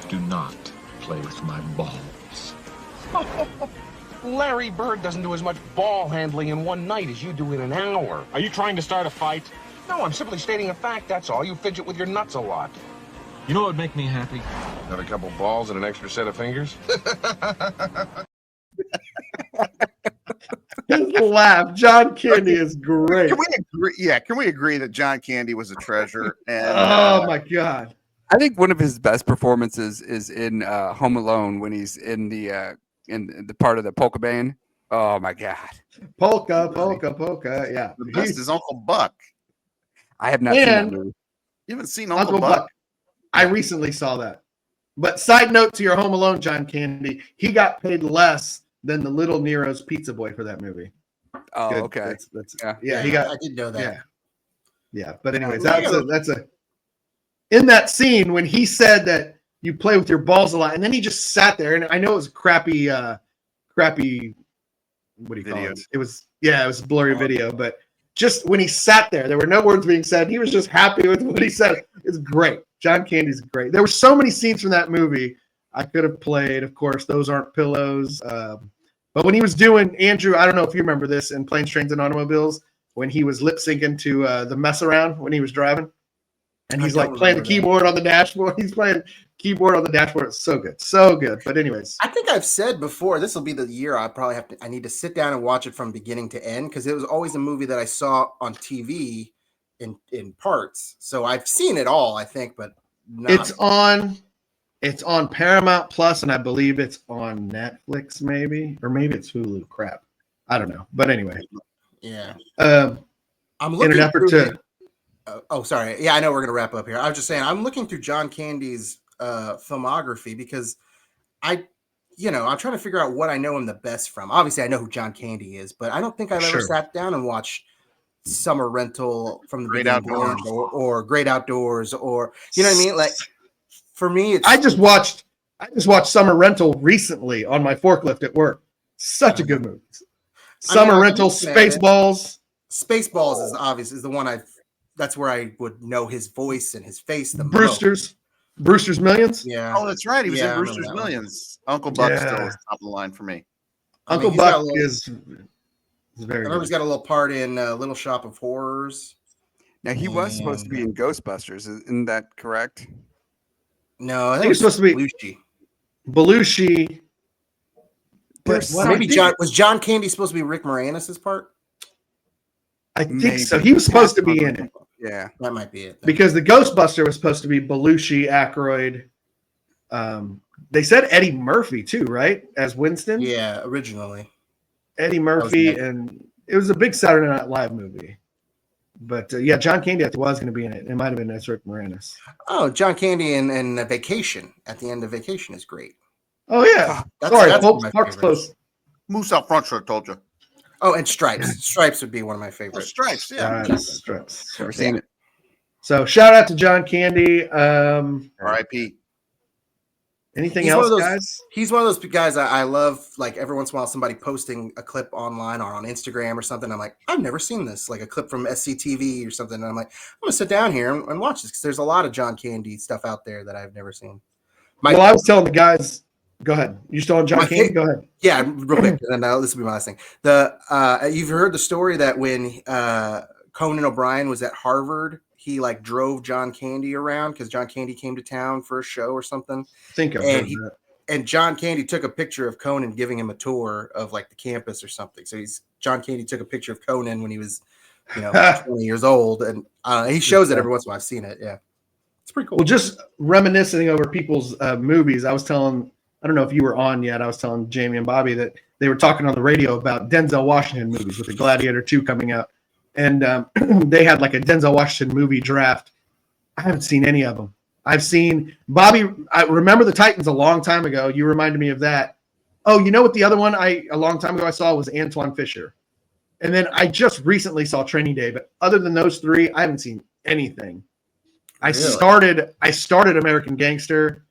Do not play with my balls. Larry Bird doesn't do as much ball handling in one night as you do in an hour. Are you trying to start a fight? No, I'm simply stating a fact, that's all. You fidget with your nuts a lot. You know what would make me happy? Have a couple balls and an extra set of fingers? His laugh. John Candy is great. Can we agree? Yeah, can we agree that John Candy was a treasure? And Oh my God. I think one of his best performances is in Home Alone when he's in the part of the polka band. Oh my God. Polka. Yeah. the best is Uncle Buck. I have not seen that And- movie. You haven't seen Uncle Buck. I recently saw that. But side note to your Home Alone, John Candy, he got paid less than the Little Nero's pizza boy for that movie. Oh, Good. okay. Yeah, he got. I did know that. Yeah. But anyways, that's a. In that scene when he said that you play with your balls a lot, and then he just sat there, and I know it was crappy. What do you call it? Videos. It was a blurry video, but just when he sat there were no words being said. He was just happy with what he said. It's great. John Candy's great. There were so many scenes from that movie I could have played. Of course, Those Aren't Pillows. But when he was doing, Andrew, I don't know if you remember this in Planes, Trains, and Automobiles, when he was lip syncing to the Mess Around when he was driving. And he's like playing the keyboard on the dashboard. He's playing keyboard on the dashboard. It's so good. So good. But anyways. I think I've said before, this will be the year I need to sit down and watch it from beginning to end, because it was always a movie that I saw on TV in parts. So I've seen it all, I think, but It's on Paramount Plus, and I believe it's on Netflix, maybe, or maybe it's Hulu. Crap, I don't know. But anyway, yeah. I'm looking in an effort to. Sorry. Yeah, I know we're gonna wrap up here. I was just saying, I'm looking through John Candy's filmography because I'm trying to figure out what I know him the best from. Obviously, I know who John Candy is, but I don't think I've ever sat down and watched Summer Rental from the Great beginning Outdoors. or Great Outdoors, or you know what I mean. Like for me, it's I just watched Summer Rental recently on my forklift at work. Such a good movie. Summer Rental, Spaceballs. Spaceballs is the one that's where I would know his voice and his face the most. Brewster's Millions. Yeah. Oh, that's right. He was in Brewster's Millions. Uncle Buck still is top of the line for me. Uncle Buck is very. I remember he's got a little part in Little Shop of Horrors. Now he was supposed to be in Ghostbusters, isn't that correct? No, I think he was supposed to be Belushi. Maybe was John Candy supposed to be Rick Moranis' part? I think so. He was supposed to be in it. Yeah, that might be it. Because the Ghostbuster was supposed to be Belushi, Aykroyd. They said Eddie Murphy too, right? As Winston. Yeah, originally Eddie Murphy, and it was a big Saturday Night Live movie. But John Candy was going to be in it. It might have been as Rick Moranis. Oh, John Candy in Vacation at the end of Vacation is great. Oh yeah, sorry, Park's close. Moose out front, sure, told you. Oh, and Stripes. Stripes would be one of my favorites. Stripes, yeah. Stripes. Never seen it. So shout out to John Candy. R.I.P. Anything else, guys? He's one of those guys I love. Like every once in a while, somebody posting a clip online or on Instagram or something. I'm like, I've never seen this. Like a clip from SCTV or something. And I'm like, I'm gonna sit down here and watch this because there's a lot of John Candy stuff out there that I've never seen. Well, I was telling the guys. Go ahead. You still on John Candy? Go ahead. Yeah, real quick. And then this will be my last thing. You've heard the story that when Conan O'Brien was at Harvard, he like drove John Candy around because John Candy came to town for a show or something. I think I've heard that. And John Candy took a picture of Conan giving him a tour of like the campus or something. So John Candy took a picture of Conan when he was, 20 years old, and he shows it every once in a while. I've seen it. Yeah, it's pretty cool. Well, just reminiscing over people's movies, I don't know if you were on yet. I was telling Jamie and Bobby that they were talking on the radio about Denzel Washington movies with the Gladiator 2 coming out. And they had like a Denzel Washington movie draft. I haven't seen any of them. I've seen Bobby. I remember the Titans a long time ago. You reminded me of that. Oh, you know what? The other one a long time ago I saw was Antoine Fisher. And then I just recently saw Training Day. But other than those three, I haven't seen anything. I Really? started American Gangster.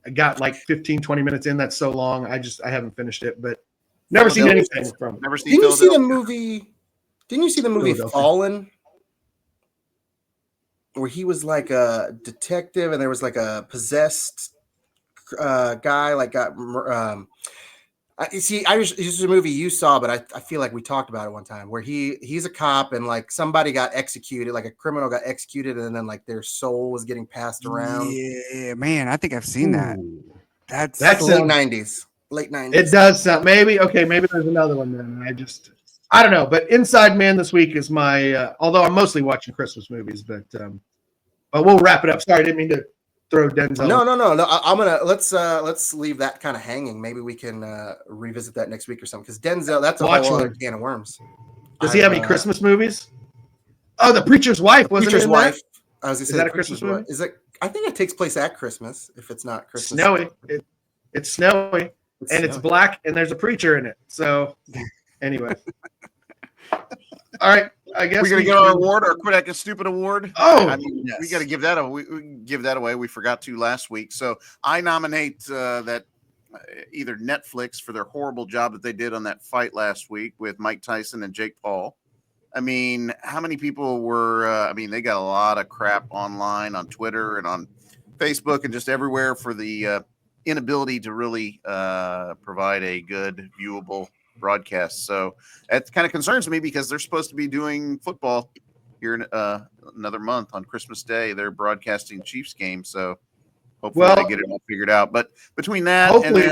I got like 15, 20 minutes in. That's so long. I haven't finished it, but never seen anything from it. Never seen Didn't you see the Philadelphia. movie? Didn't you see the movie Philadelphia. Fallen? Where he was like a detective and there was like a possessed guy like got this is a movie you saw, but I feel like we talked about it one time where he's a cop and like somebody got executed, like a criminal got executed, and then like their soul was getting passed around. Yeah, man, I think I've seen that. That's That late sounds- 90s. Late 90s. It does sound maybe there's another one then. I don't know, but Inside Man this week is my although I'm mostly watching Christmas movies, but we'll wrap it up. Sorry, I didn't mean to throw Denzel. No. I'm gonna let's leave that kind of hanging. Maybe we can revisit that next week or something. Because Denzel, that's a whole other can of worms. Does he have any Christmas movies? Oh, The Preacher's Wife wasn't Preacher's it in Wife. that? I was gonna say Is that The a Christmas Preacher's Wife. movie? Is it? I think it takes place at Christmas. If it's not Christmas, Snowy. It's snowy and it's black and there's a preacher in it. So anyway. All right. I guess we're gonna get our award, our Quit Acting Stupid award. Oh, I mean, we got to give that we give that away. We forgot to last week, so I nominate that either Netflix for their horrible job that they did on that fight last week with Mike Tyson and Jake Paul. I mean, how many people were? I mean, they got a lot of crap online on Twitter and on Facebook and just everywhere for the inability to really provide a good, viewable broadcast. So that kind of concerns me because they're supposed to be doing football here in another month on Christmas Day. They're broadcasting Chiefs game, so hopefully they get it all figured out. But between that hopefully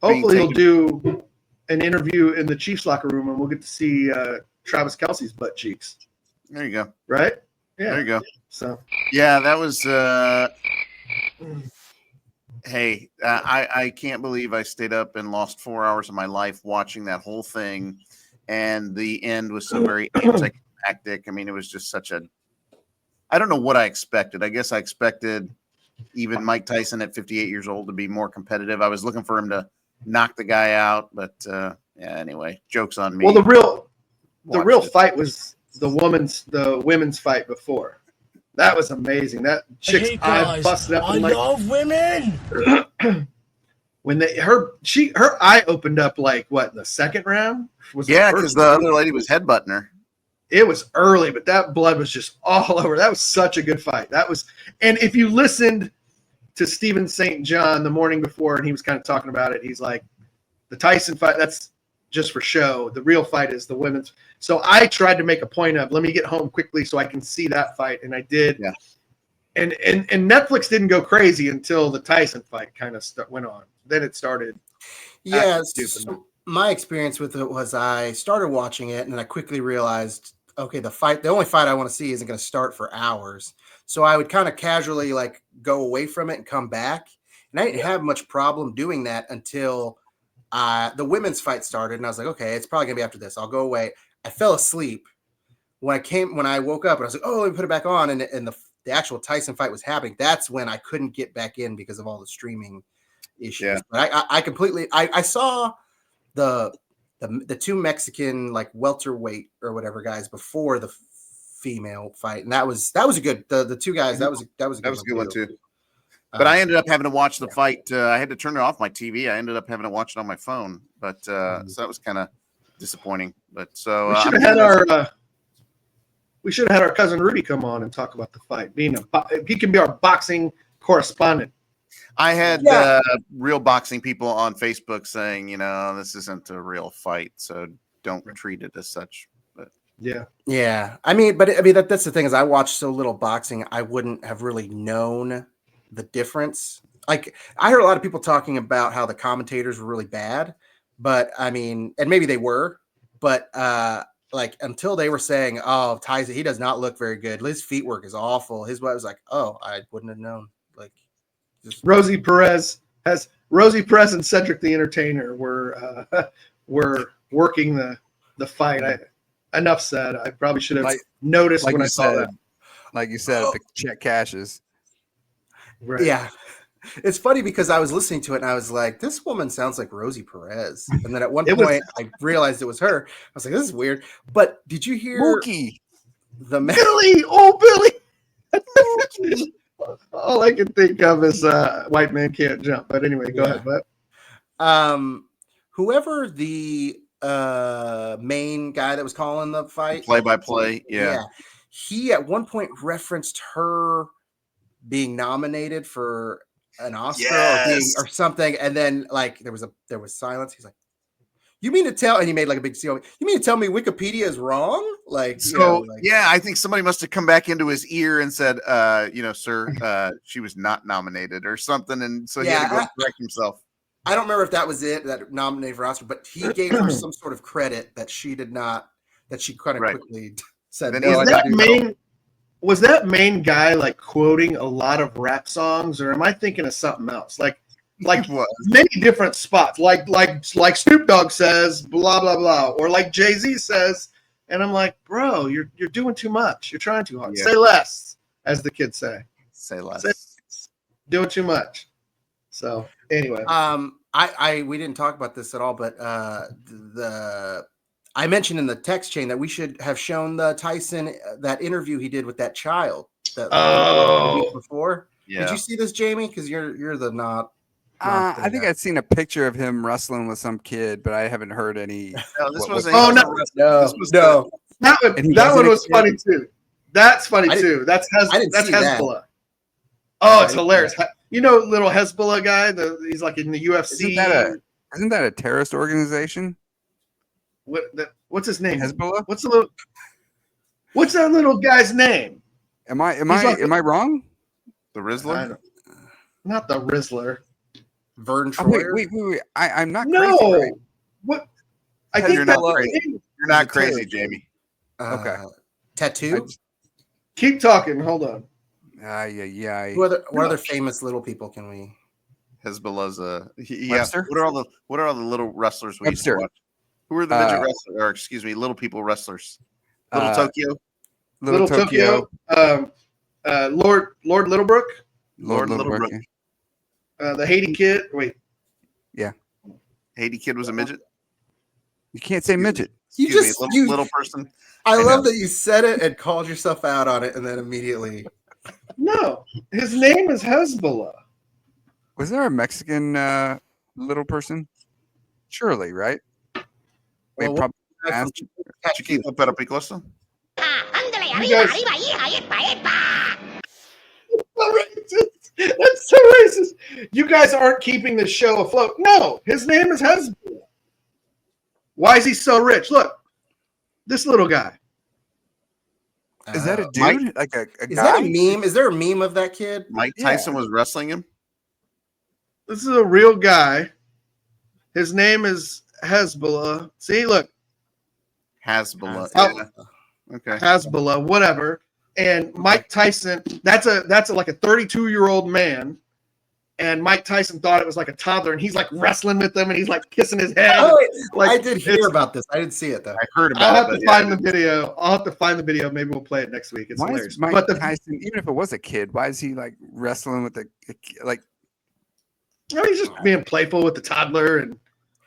and he'll do an interview in the Chiefs locker room and we'll get to see Travis Kelce's butt cheeks. There you go. Right? Yeah. There you go. So yeah, that was hey, I can't believe I stayed up and lost 4 hours of my life watching that whole thing. And the end was so very anticlimactic. I mean, it was just I don't know what I expected. I guess I expected even Mike Tyson at 58 years old to be more competitive. I was looking for him to knock the guy out. But yeah, anyway, joke's on me. Well, the real fight was the women's fight before. That was amazing. That chick's eye busted up. I love women. When her eye opened up like what, the second round? Because the other lady was headbutting her. It was early, but that blood was just all over. That was such a good fight. And if you listened to Stephen St. John the morning before, and he was kind of talking about it, he's like, the Tyson fight, that's just for show. The real fight is the women's. So I tried to make a point of, let me get home quickly so I can see that fight, and I did. Yeah. And Netflix didn't go crazy until the Tyson fight kind of went on. Then it started. Yeah, so my experience with it was I started watching it, and then I quickly realized, okay, the only fight I want to see isn't going to start for hours. So I would kind of casually like go away from it and come back, and I didn't have much problem doing that until the women's fight started, and I was like, okay, it's probably gonna be after this. I'll go away. I fell asleep when I woke up, and I was like, oh, let me put it back on, and the actual Tyson fight was happening. That's when I couldn't get back in because of all the streaming issues. Yeah. But I completely I saw the two Mexican like welterweight or whatever guys before the female fight, and that was a good the two guys that was a good one too. But I ended up having to watch the fight. I had to turn it off my TV. I ended up having to watch it on my phone. But so that was kind of disappointing. But so we should have had our cousin Rudy come on and talk about the fight. He can be our boxing correspondent. I had real boxing people on Facebook saying, this isn't a real fight, so don't treat it as such. But yeah. I mean, that's the thing is I watched so little boxing, I wouldn't have really known the difference. Like I heard a lot of people talking about how the commentators were really bad, but I mean, and maybe they were, but like until they were saying, oh, Tyson, he does not look very good. His feet work is awful. His wife was like, oh, I wouldn't have known. Like Rosie Perez and Cedric the Entertainer were working the fight. Enough said. I probably should have noticed when I saw that. Like you said, the check cashes. Right. Yeah. It's funny because I was listening to it and I was like, this woman sounds like Rosie Perez. And then at one point I realized it was her. I was like, this is weird. But did you hear Mookie? Billy? Oh, Billy. All I can think of is white man can't jump. But anyway, go ahead. But whoever the main guy that was calling the fight, play-by-play, yeah, he at one point referenced her being nominated for an Oscar or something, and then like there was silence. He's like, "You mean to tell?" And he made like a big deal. You mean to tell me Wikipedia is wrong? Like, so yeah, I think somebody must have come back into his ear and said, sir, she was not nominated or something, and so he had to go correct himself. I don't remember if that was it that nominated for Oscar, but he gave her some sort of credit that she did not. That she kind of quickly said. Was that main guy like quoting a lot of rap songs, or am I thinking of something else? Like many different spots, like Snoop Dogg says, blah blah blah, or like Jay-Z says, and I'm like, bro, you're doing too much. You're trying too hard. Yeah. Say less, as the kids say. Say less. Doing too much. So anyway, we didn't talk about this at all, but I mentioned in the text chain that we should have shown the Tyson that interview he did with that child. The week before. Yeah. Did you see this, Jamie? Because you're the not. I think I'd seen a picture of him wrestling with some kid, but I haven't heard any. No, this was no. That one was funny too. That's funny too. That's Hezbollah. That. Oh, it's hilarious. You know, little Hezbollah guy. He's like in the UFC. Isn't that a terrorist organization? What's his name? Hezbollah. What's that little guy's name? Am I wrong? The Rizzler? Not the Rizzler. Vern Troyer. Wait. I'm not crazy. No. Right? What? I think you're not crazy. You're not crazy, Jamie. Okay. Tattoo. Keep talking. Hold on. Yeah. What other famous little people can we? Hezbollah's What are all the little wrestlers we used to watch? Who are the midget wrestlers? Or excuse me, little people wrestlers? Little Tokyo. Little Tokyo. Lord Littlebrook. Lord Littlebrook. The Haiti Kid. Wait. Yeah. Haiti Kid was a midget. You can't say midget. Little person. I love that you said it and called yourself out on it, and then immediately. No, his name is Hezbollah. Was there a Mexican little person? Surely, right? Wait, probably. Chiquito pero picoso. That's so racist. You guys aren't keeping the show afloat. No, his name is Hezbollah. Why is he so rich? Look, this little guy. Is that a dude? Mike, like a is guy? that a meme? Is there a meme of that kid? Mike Tyson was wrestling him. This is a real guy. His name is Hezbollah. See, look. Hezbollah. Okay. Hezbollah, whatever. And Mike Tyson, that's like a 32-year-old man. And Mike Tyson thought it was like a toddler, and he's like wrestling with them, and he's like kissing his head. I did hear about this. I didn't see it though. I heard about it. I'll have to find the video. I'll have to find the video. Maybe we'll play it next week. It's hilarious. Mike Tyson, even if it was a kid, why is he like wrestling with he's just being playful with the toddler, and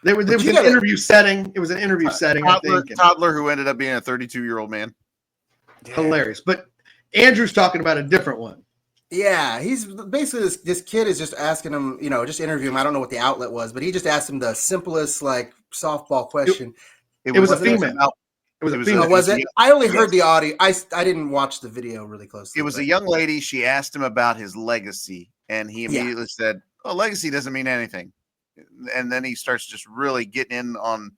there was an interview setting. It was an interview setting. Toddler who ended up being a 32-year-old man. Hilarious. But Andrew's talking about a different one. Yeah, he's basically this kid is just asking him, just interview him. I don't know what the outlet was, but he just asked him the simplest like softball question. It was a female. It was a female. Was it? I only heard the audio. I didn't watch the video really closely. It was a young lady. She asked him about his legacy, and he immediately said, "Oh, legacy doesn't mean anything." And then he starts just really getting in on,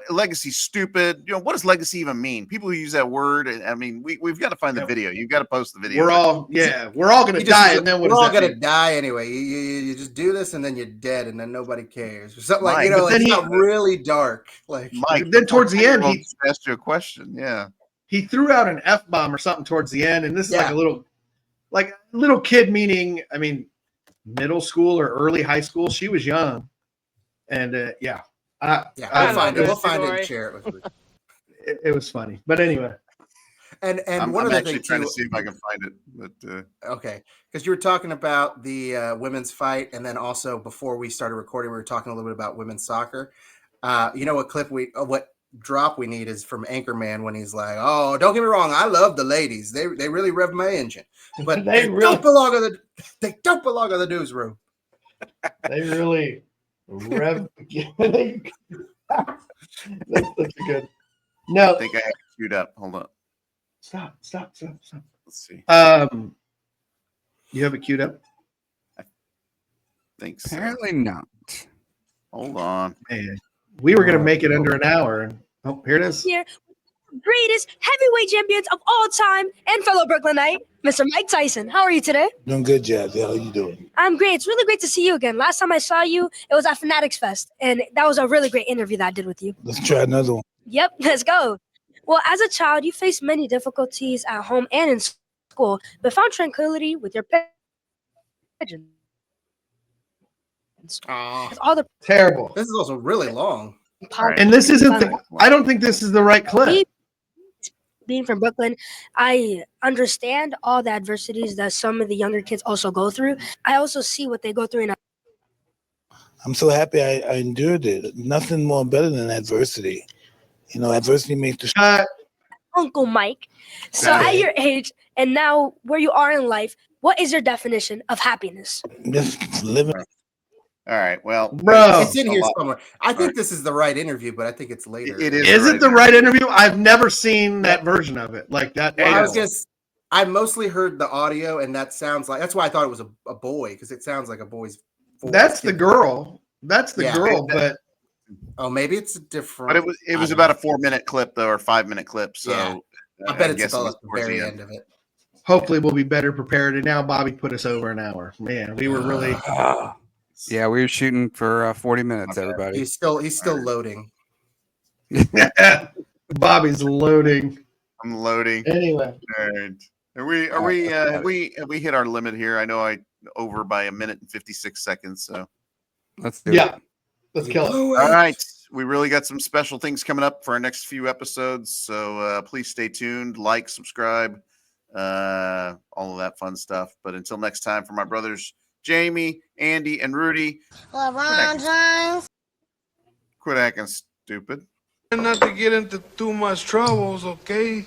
legacy's stupid. What does legacy even mean? People who use that word. I mean, we've got to find the video. You've got to post the video. We're all going to die, and then we're all going to die anyway. You just do this, and then you're dead, and then nobody cares. Or something like it's not really dark. Like Mike, then towards the end, he asked you a question. Yeah, he threw out an F-bomb or something towards the end, and this is like a little kid, meaning middle school or early high school. She was young, and we'll find it and share it with you. It was funny, but anyway. And I'm one of the actually things trying to see if I can find it. But okay, because you were talking about the women's fight, and then also before we started recording, we were talking a little bit about women's soccer. You know what clip what drop we need is from Anchorman when he's like, "Oh, don't get me wrong, I love the ladies. They really rev my engine, but they don't belong on the newsroom." They really rev. That's such a good. No, I think I have it queued up. Hold on. Stop. Let's see. You have it queued up? I think so. Apparently not. Hold on. Man, we were gonna make it under an hour. Oh, here it is. Here, greatest heavyweight champions of all time and fellow Brooklynite, Mr. Mike Tyson. How are you today? Doing good, Jazz. How are you doing? I'm great. It's really great to see you again. Last time I saw you, it was at Fanatics Fest, and that was a really great interview that I did with you. Let's try another one. Yep, let's go. Well, as a child, you faced many difficulties at home and in school, but found tranquility with your pigeons. All the Terrible. This is also really long. And this isn't. I don't think this is the right clip. Being from Brooklyn, I understand all the adversities that some of the younger kids also go through. I also see what they go through. I'm so happy I endured it. Nothing more better than adversity. You know, adversity makes the Uncle Mike. So at your age and now where you are in life, what is your definition of happiness? Just living. All right. Well, bro, it's in here somewhere. I think this is the right interview, but I think it's later. It is. Is it the right interview? I've never seen that version of it. Like that. Well, I mostly heard the audio, and that sounds like that's why I thought it was a boy because it sounds like a boy's voice. That's the girl. That's the girl, but maybe it's a different. But it was about a 4-minute clip though, or 5-minute clip. So yeah. I bet it's at the very end of it. Hopefully, we'll be better prepared. And now Bobby put us over an hour. Man, we were really. Yeah, we were shooting for 40 minutes. Everybody. He's still loading. Bobby's loading. I'm loading. Anyway, all right. Have we hit our limit here? I know I over by 1 minute and 56 seconds. So let's do it. Let's kill it. All right. We really got some special things coming up for our next few episodes. So please stay tuned, like, subscribe, all of that fun stuff. But until next time, for my brothers, Jamie, Andy, and Rudy, quit acting stupid. Not to get into too much troubles, okay?